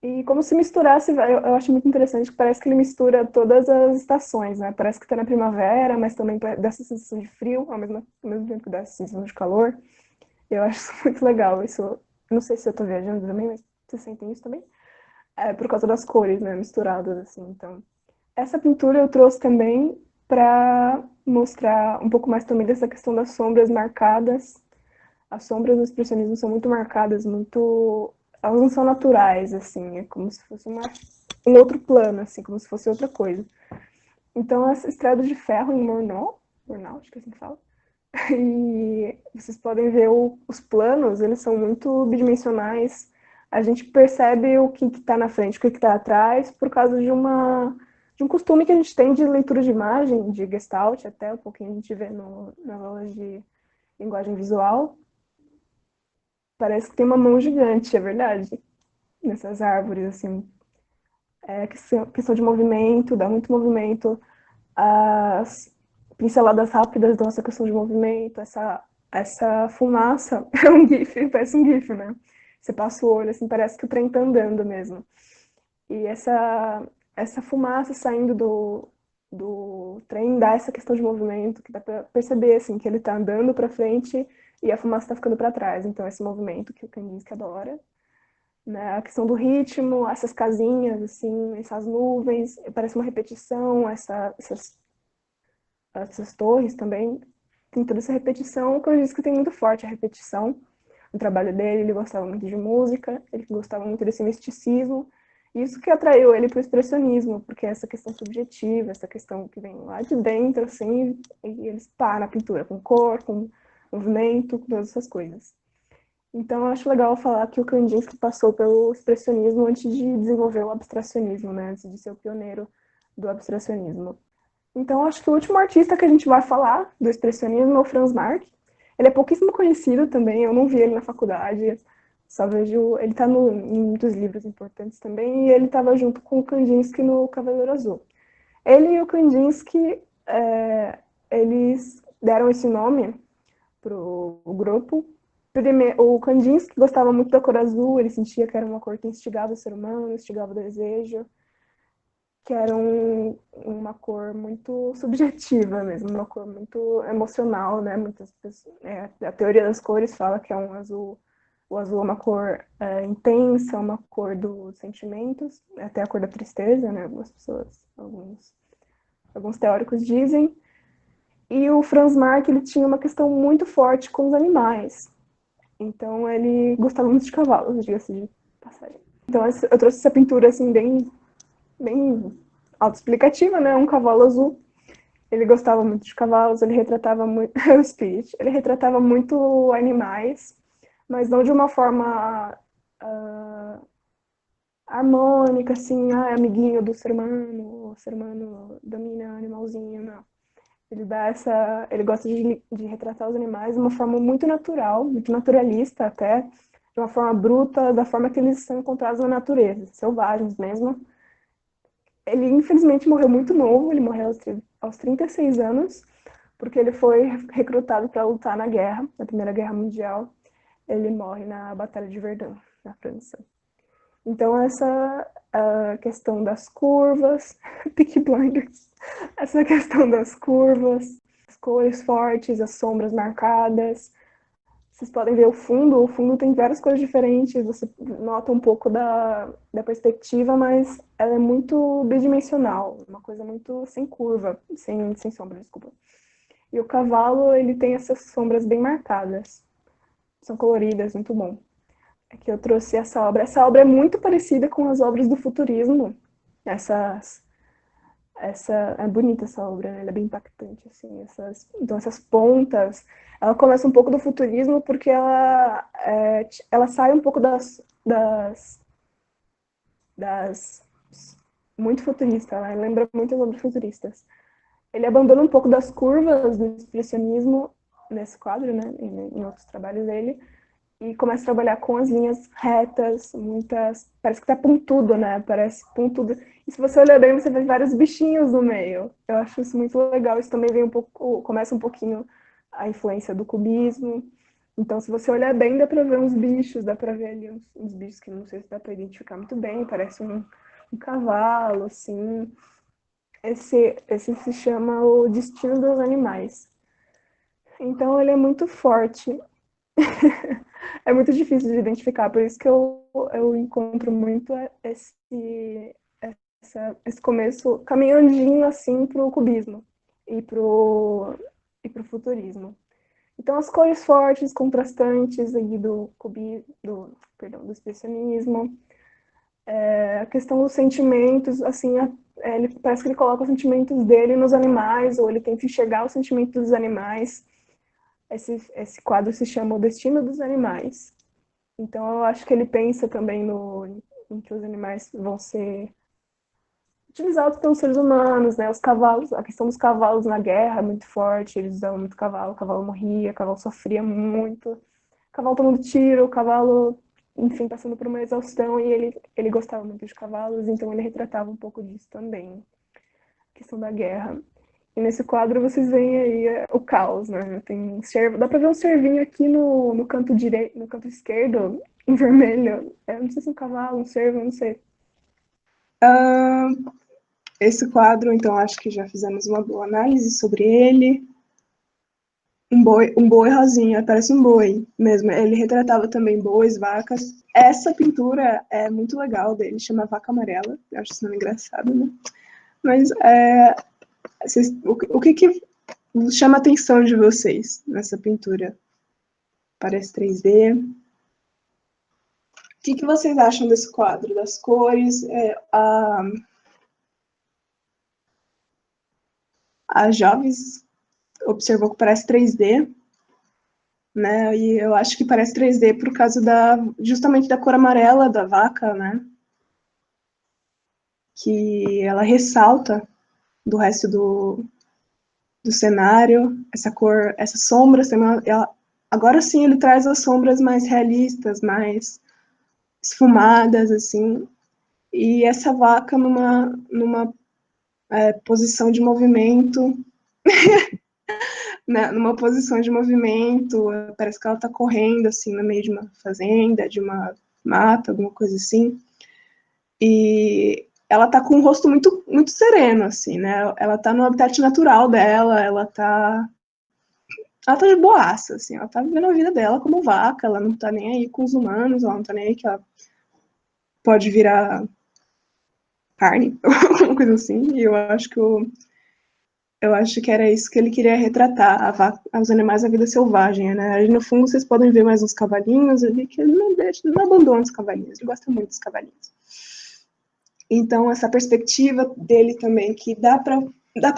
E como se misturasse, eu acho muito interessante que parece que ele mistura todas as estações, né? Parece que está na primavera, mas também dá essa sensação de frio, ao mesmo tempo que dá essa sensação de calor. Eu acho isso muito legal. Isso, não sei se eu estou viajando também, mas vocês sentem isso também? É por causa das cores, né? Misturadas, assim. Então, essa pintura eu trouxe também para mostrar um pouco mais também dessa questão das sombras marcadas. As sombras do expressionismo são muito marcadas, muito. Elas não são naturais, assim, é como se fosse um outro plano, assim, como se fosse outra coisa. Então, essa Estrada de Ferro em Murnau, acho que é assim que fala, e vocês podem ver os planos, eles são muito bidimensionais. A gente percebe o que está na frente, o que está atrás, por causa de um costume que a gente tem de leitura de imagem, de Gestalt, até um pouquinho a gente vê nas aulas de linguagem visual. Parece que tem uma mão gigante, é verdade, nessas árvores, assim. É questão de movimento, dá muito movimento. As pinceladas rápidas dão essa questão de movimento, essa fumaça é um gif, parece um gif, né? Você passa o olho, assim, parece que o trem tá andando mesmo. E essa fumaça saindo do trem dá essa questão de movimento, que dá para perceber, assim, que ele tá andando para frente e a fumaça tá ficando para trás. Então, esse movimento que o Kandinsky adora, né? A questão do ritmo, essas casinhas, assim, essas nuvens, parece uma repetição, essas torres também, tem toda essa repetição, que eu disse que tem muito forte a repetição no trabalho dele. Ele gostava muito de música, ele gostava muito desse misticismo, isso que atraiu ele para o expressionismo, porque essa questão subjetiva, essa questão que vem lá de dentro, assim, e eles param na pintura, com cor, com movimento, com todas essas coisas. Então, eu acho legal falar que o Kandinsky passou pelo expressionismo antes de desenvolver o abstracionismo, né? Antes de ser o pioneiro do abstracionismo. Então, acho que o último artista que a gente vai falar do expressionismo é o Franz Marc. Ele é pouquíssimo conhecido também, eu não vi ele na faculdade. Só vejo... Ele tá em muitos livros importantes também, e ele estava junto com o Kandinsky no Cavaleiro Azul. Ele e o Kandinsky, eles deram esse nome pro grupo. O Kandinsky gostava muito da cor azul, ele sentia que era uma cor que instigava o ser humano, instigava o desejo, que era uma cor muito subjetiva mesmo, uma cor muito emocional, né? Muitas pessoas, a teoria das cores fala que é um azul, o azul é uma cor intensa, uma cor dos sentimentos, até a cor da tristeza, né? Algumas pessoas, alguns teóricos dizem. E o Franz Marc, ele tinha uma questão muito forte com os animais. Então ele gostava muito de cavalos, diga-se de passagem. Então eu trouxe essa pintura assim bem autoexplicativa, né? Um cavalo azul. Ele gostava muito de cavalos, ele retratava muito o Spirit. Ele retratava muito animais, mas não de uma forma harmônica, assim, amiguinho do ser humano, o ser humano domina animalzinho, não. Ele gosta de retratar os animais de uma forma muito natural, muito naturalista até, de uma forma bruta, da forma que eles são encontrados na natureza, selvagens mesmo. Ele infelizmente morreu muito novo, ele morreu aos 36 anos, porque ele foi recrutado para lutar na guerra, na Primeira Guerra Mundial. Ele morre na Batalha de Verdun, na França. Então essa questão das curvas, Peaky Blinders, essa questão das curvas, as cores fortes, as sombras marcadas. Vocês podem ver o fundo tem várias cores diferentes, você nota um pouco da perspectiva, mas ela é muito bidimensional, uma coisa muito sem curva, sem sombra, desculpa. E o cavalo, ele tem essas sombras bem marcadas, são coloridas, muito bom. Aqui eu trouxe essa obra. Essa obra é muito parecida com as obras do futurismo. É bonita essa obra, né? Ela é bem impactante, assim. Então essas pontas, ela começa um pouco do futurismo porque ela sai um pouco das muito futurista, ela lembra muito as obras futuristas. Ele abandona um pouco das curvas do expressionismo nesse quadro, né? Em outros trabalhos dele, e começa a trabalhar com as linhas retas, parece que tá pontudo, né? Parece pontudo. E se você olhar bem, você vê vários bichinhos no meio. Eu acho isso muito legal. Isso também vem começa um pouquinho a influência do cubismo. Então, se você olhar bem, dá para ver uns bichos, dá para ver ali uns bichos que não sei se dá para identificar muito bem. Parece um cavalo, assim. Esse se chama O Destino dos Animais. Então, ele é muito forte. É muito difícil de identificar, por isso que eu encontro muito esse começo caminhandinho assim para o cubismo e para o futurismo. Então as cores fortes, contrastantes aí do expressionismo, a questão dos sentimentos, assim, ele parece que ele coloca os sentimentos dele nos animais, ou ele tenta enxergar os sentimentos dos animais. Esse quadro se chama O Destino dos Animais. Então, eu acho que ele pensa também em que os animais vão ser utilizados pelos seres humanos, né? Os cavalos, a questão dos cavalos na guerra é muito forte, eles usavam muito cavalo, o cavalo morria, o cavalo sofria muito, o cavalo tomando tiro, o cavalo, enfim, passando por uma exaustão, e ele gostava muito de cavalos, então ele retratava um pouco disso também, a questão da guerra. E nesse quadro vocês veem aí o caos, né? Dá pra ver um cervinho aqui no canto direito, no canto esquerdo, em vermelho. Não sei se é um cavalo, um cervo, não sei. Esse quadro, então, acho que já fizemos uma boa análise sobre ele. Um boi rosinha, parece um boi mesmo. Ele retratava também bois, vacas. Essa pintura é muito legal dele, chama Vaca Amarela. Eu acho esse nome engraçado, né? Mas o que chama a atenção de vocês nessa pintura? Parece 3D. O que vocês acham desse quadro? Das cores? A Jovens observou que parece 3D, né? E eu acho que parece 3D por causa justamente da cor amarela da vaca, né? Que ela ressalta do resto do cenário. Essa cor, essas sombras também, Agora sim ele traz as sombras mais realistas, mais esfumadas, assim, e essa vaca numa posição de movimento, né, numa posição de movimento, parece que ela está correndo, assim, no meio de uma fazenda, de uma mata, alguma coisa assim, e ela tá com um rosto muito, muito sereno, assim, né, ela tá no habitat natural dela, ela tá de boaça, assim, ela tá vivendo a vida dela como vaca, ela não tá nem aí com os humanos, ela não tá nem aí que ela pode virar carne, alguma coisa assim, e eu acho que era isso que ele queria retratar, os animais da vida selvagem, né? Aí no fundo vocês podem ver mais uns cavalinhos ali, que ele não abandona os cavalinhos, ele gosta muito dos cavalinhos. Então, essa perspectiva dele também, que dá para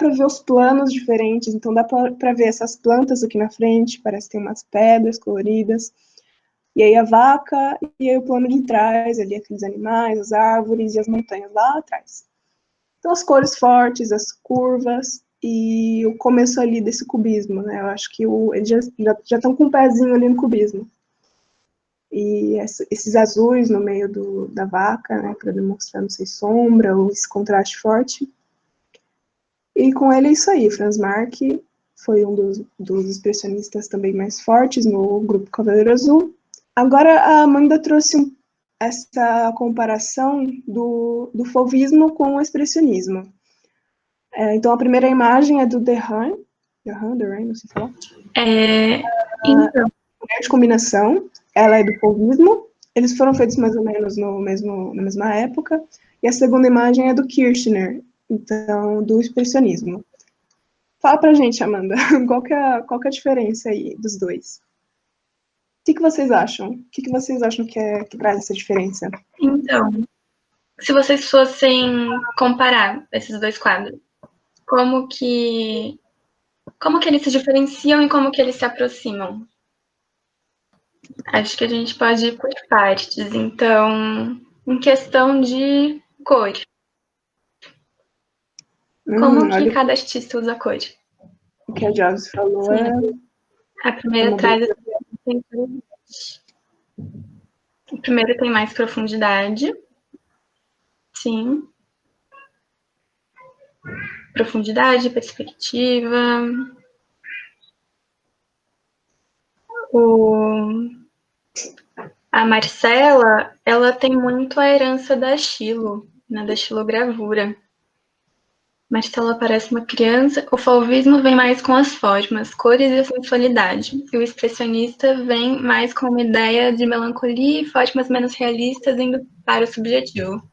ver os planos diferentes, então dá para ver essas plantas aqui na frente, parece que tem umas pedras coloridas, e aí a vaca, e aí o plano de trás, ali aqueles animais, as árvores e as montanhas lá atrás. Então, as cores fortes, as curvas e o começo ali desse cubismo, né? Eu acho que eles já estão com um pezinho ali no cubismo. E esses azuis no meio da vaca, né? Para demonstrar, não sei, sombra ou esse contraste forte. E com ele é isso aí. Franz Marc foi um dos expressionistas também mais fortes no grupo Cavaleiro Azul. Agora, a Amanda trouxe essa comparação do fauvismo com o expressionismo. Então, a primeira imagem é do Derain, não sei falar. Então, Mulher de combinação, ela é do fauvismo, eles foram feitos mais ou menos na mesma época, e a segunda imagem é do Kirchner, então, do expressionismo. Fala pra gente, Amanda, qual que é a diferença aí dos dois? O que vocês acham? O que vocês acham que traz essa diferença? Então, se vocês fossem comparar esses dois quadros, como que eles se diferenciam e como que eles se aproximam? Acho que a gente pode ir por partes. Então, em questão de cor, como que Olha cada artista usa a cor? o que a Joyce falou. Sim, a primeira traz o primeiro tem mais profundidade. Sim. Profundidade, perspectiva. A Marcela, ela tem muito a herança da Chilo, né, da xilogravura. Marcela parece uma criança. O fauvismo vem mais com as formas, cores e a sensualidade. E o expressionista vem mais com uma ideia de melancolia e formas menos realistas indo para o subjetivo.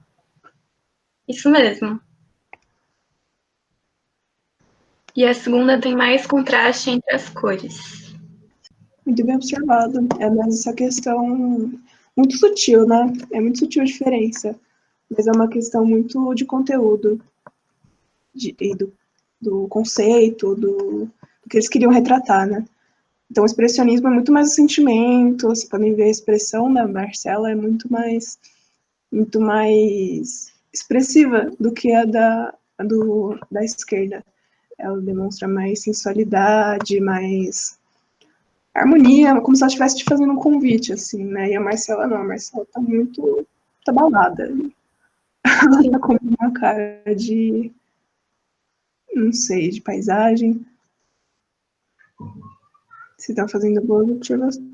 Isso mesmo. E a segunda tem mais contraste entre as cores. Muito bem observado. É mais essa questão muito sutil, né? É muito sutil a diferença. Mas é uma questão muito de conteúdo, do conceito, do que eles queriam retratar, né? Então, o expressionismo é muito mais o sentimento, você podem ver a expressão da Marcela é muito mais expressiva do que a da esquerda. Ela demonstra mais sensualidade, mais harmonia, como se ela estivesse te fazendo um convite, assim, né? E a Marcela não, a Marcela tá muito balada. Ela tá com uma cara de, não sei, de paisagem. Você tá fazendo boas observações.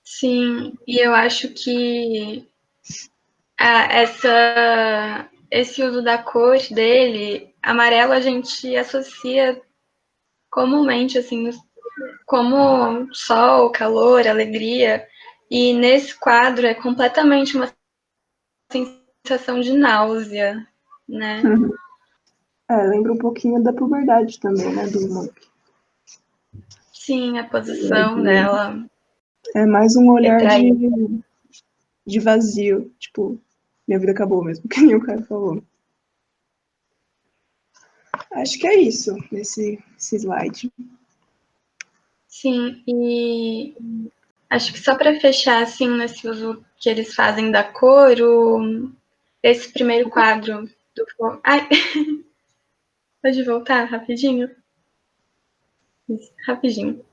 Sim, e eu acho que esse uso da cor dele, amarelo a gente associa comumente, assim, como sol, calor, alegria, e nesse quadro é completamente uma sensação de náusea, né? Lembra um pouquinho da puberdade também, né, do Monk. Sim, a posição dela. É mais um olhar de vazio, tipo, minha vida acabou mesmo, que nem o cara falou. Acho que é isso, nesse slide. Sim, e acho que só para fechar, assim, nesse uso que eles fazem da cor, esse primeiro quadro do... Ai, pode voltar rapidinho? Rapidinho.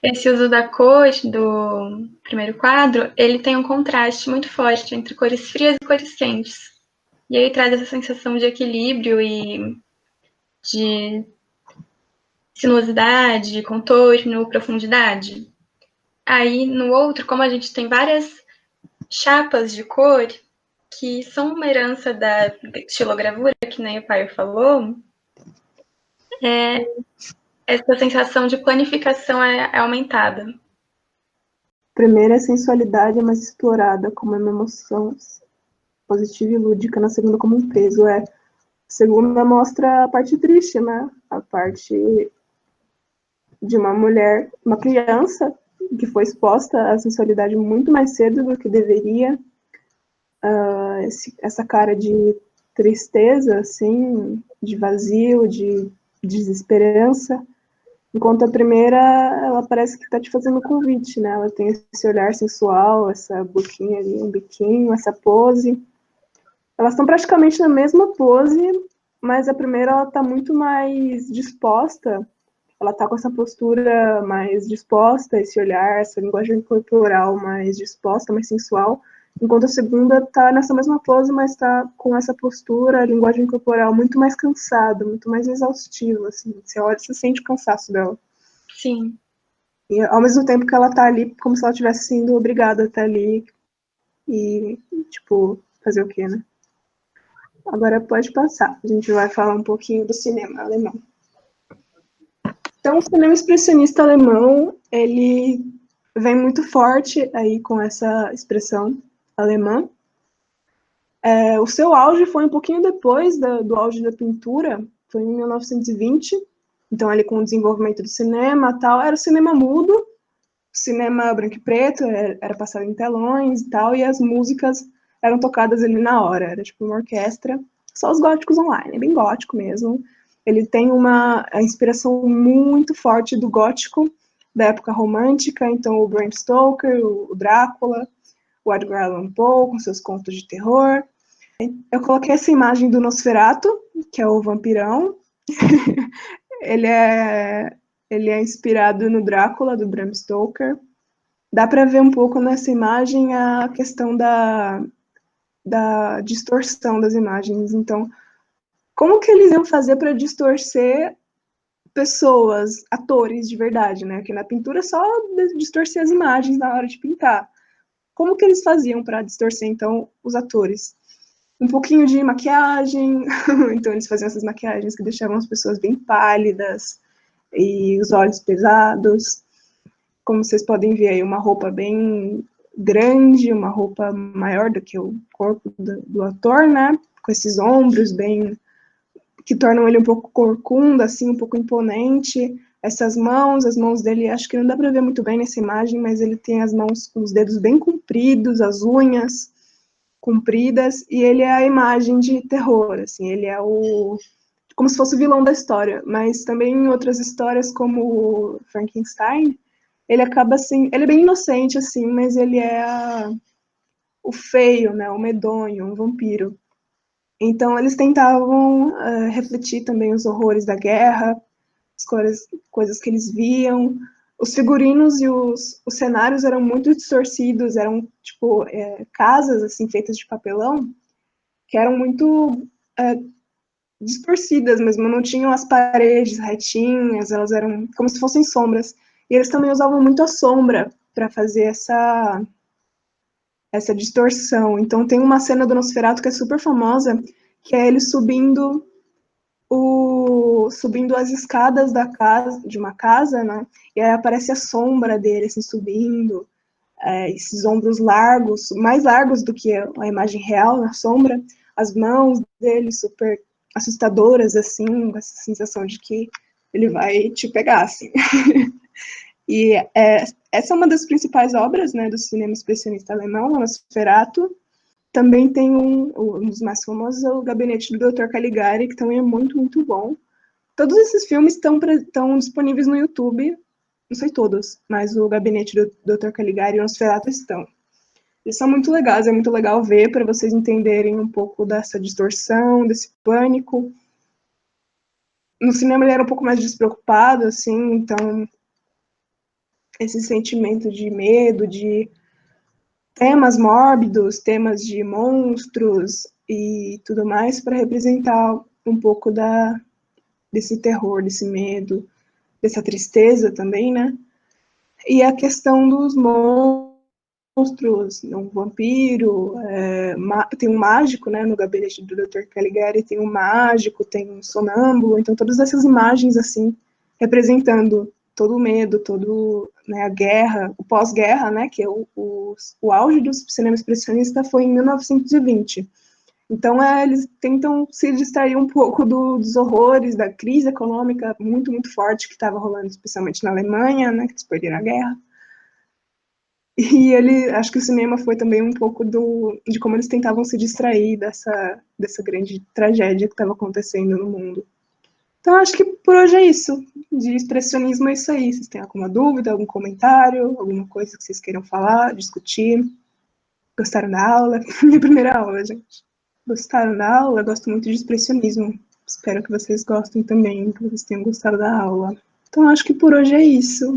esse uso da cor do primeiro quadro, ele tem um contraste muito forte entre cores frias e cores quentes. E aí traz essa sensação de equilíbrio e de sinuosidade, contorno, profundidade. Aí no outro, como a gente tem várias chapas de cor que são uma herança da estilogravura, que nem o pai falou, essa sensação de planificação é aumentada. Primeiro, a sensualidade é mais explorada como uma emoção positiva e lúdica, na segunda como um peso. A segunda mostra a parte triste, né? A parte de uma mulher, uma criança, que foi exposta à sensualidade muito mais cedo do que deveria. Essa cara de tristeza, assim, de vazio, de desesperança. Enquanto a primeira, ela parece que está te fazendo convite, né? Ela tem esse olhar sensual, essa boquinha ali, um biquinho, essa pose. Elas estão praticamente na mesma pose, mas a primeira ela está muito mais disposta. Ela está com essa postura mais disposta, esse olhar, essa linguagem corporal mais disposta, mais sensual. Enquanto a segunda está nessa mesma pose, mas está com essa postura, a linguagem corporal muito mais cansada, muito mais exaustiva, assim. Você olha e você sente o cansaço dela. Sim. E ao mesmo tempo que ela está ali, como se ela tivesse sendo obrigada a estar ali e, tipo, fazer o quê, né? Agora pode passar. A gente vai falar um pouquinho do cinema alemão. Então, o cinema expressionista alemão, ele vem muito forte aí com essa expressão alemã. O seu auge foi um pouquinho depois do auge da pintura, foi em 1920, então ali com o desenvolvimento do cinema tal, era o cinema mudo, cinema branco e preto, era passado em telões e tal, e as músicas eram tocadas ali na hora, era tipo uma orquestra, só os góticos online, é bem gótico mesmo. Ele tem uma inspiração muito forte do gótico, da época romântica, então o Bram Stoker, o Drácula, o Edgar Allan Poe, com seus contos de terror. Eu coloquei essa imagem do Nosferatu, que é o vampirão. ele é inspirado no Drácula, do Bram Stoker. Dá para ver um pouco nessa imagem a questão da distorção das imagens. Então, como que eles iam fazer para distorcer pessoas, atores de verdade, né? Que na pintura é só distorcer as imagens na hora de pintar. Como que eles faziam para distorcer, então, os atores? Um pouquinho de maquiagem, então eles faziam essas maquiagens que deixavam as pessoas bem pálidas e os olhos pesados. Como vocês podem ver aí, uma roupa bem grande, uma roupa maior do que o corpo do ator, né? Com esses ombros bem que tornam ele um pouco corcunda, assim, um pouco imponente. Essas mãos, as mãos dele, acho que não dá para ver muito bem nessa imagem, mas ele tem as mãos com os dedos bem compridos, as unhas compridas, e ele é a imagem de terror, assim, ele é como se fosse o vilão da história, mas também em outras histórias, como o Frankenstein, ele acaba assim, ele é bem inocente, assim, mas ele é o feio, né, o medonho, um vampiro. Então eles tentavam refletir também os horrores da guerra, as coisas que eles viam. Os figurinos e os cenários eram muito distorcidos, eram tipo casas assim feitas de papelão que eram muito distorcidas mesmo, não tinham as paredes retinhas, elas eram como se fossem sombras. E eles também usavam muito a sombra para fazer essa distorção. Então tem uma cena do Nosferatu que é super famosa, que é ele subindo as escadas da casa, de uma casa, né? E aí aparece a sombra dele assim subindo, esses ombros largos, mais largos do que a imagem real na sombra, as mãos dele super assustadoras assim, com essa sensação de que ele vai te pegar assim. E essa é uma das principais obras, né, do cinema expressionista alemão, o Nosferatu. Também tem um dos mais famosos, é o Gabinete do Dr. Caligari, que também é muito, muito bom. Todos esses filmes estão disponíveis no YouTube, não sei todos, mas o Gabinete do Dr. Caligari e o Nosferatu estão. Eles são muito legais, é muito legal ver para vocês entenderem um pouco dessa distorção, desse pânico. No cinema ele era um pouco mais despreocupado, assim, então esse sentimento de medo, de temas mórbidos, temas de monstros e tudo mais, para representar um pouco desse terror, desse medo, dessa tristeza também, né? E a questão dos monstros, um vampiro, tem um mágico, né? No gabinete do Dr. Caligari tem um mágico, tem um sonâmbulo, então todas essas imagens, assim, representando todo o medo, todo, né, a guerra, o pós-guerra, né, que é o auge do cinema expressionista foi em 1920. Então, eles tentam se distrair um pouco dos horrores, da crise econômica muito, muito forte que estava rolando, especialmente na Alemanha, né, que eles perderam a guerra. E acho que o cinema foi também um pouco de como eles tentavam se distrair dessa grande tragédia que estava acontecendo no mundo. Então, acho que por hoje é isso. De expressionismo é isso aí. Vocês têm alguma dúvida, algum comentário, alguma coisa que vocês queiram falar, discutir? Gostaram da aula? Minha primeira aula, gente. Gostaram da aula? Eu gosto muito de expressionismo. Espero que vocês gostem também, que vocês tenham gostado da aula. Então, acho que por hoje é isso.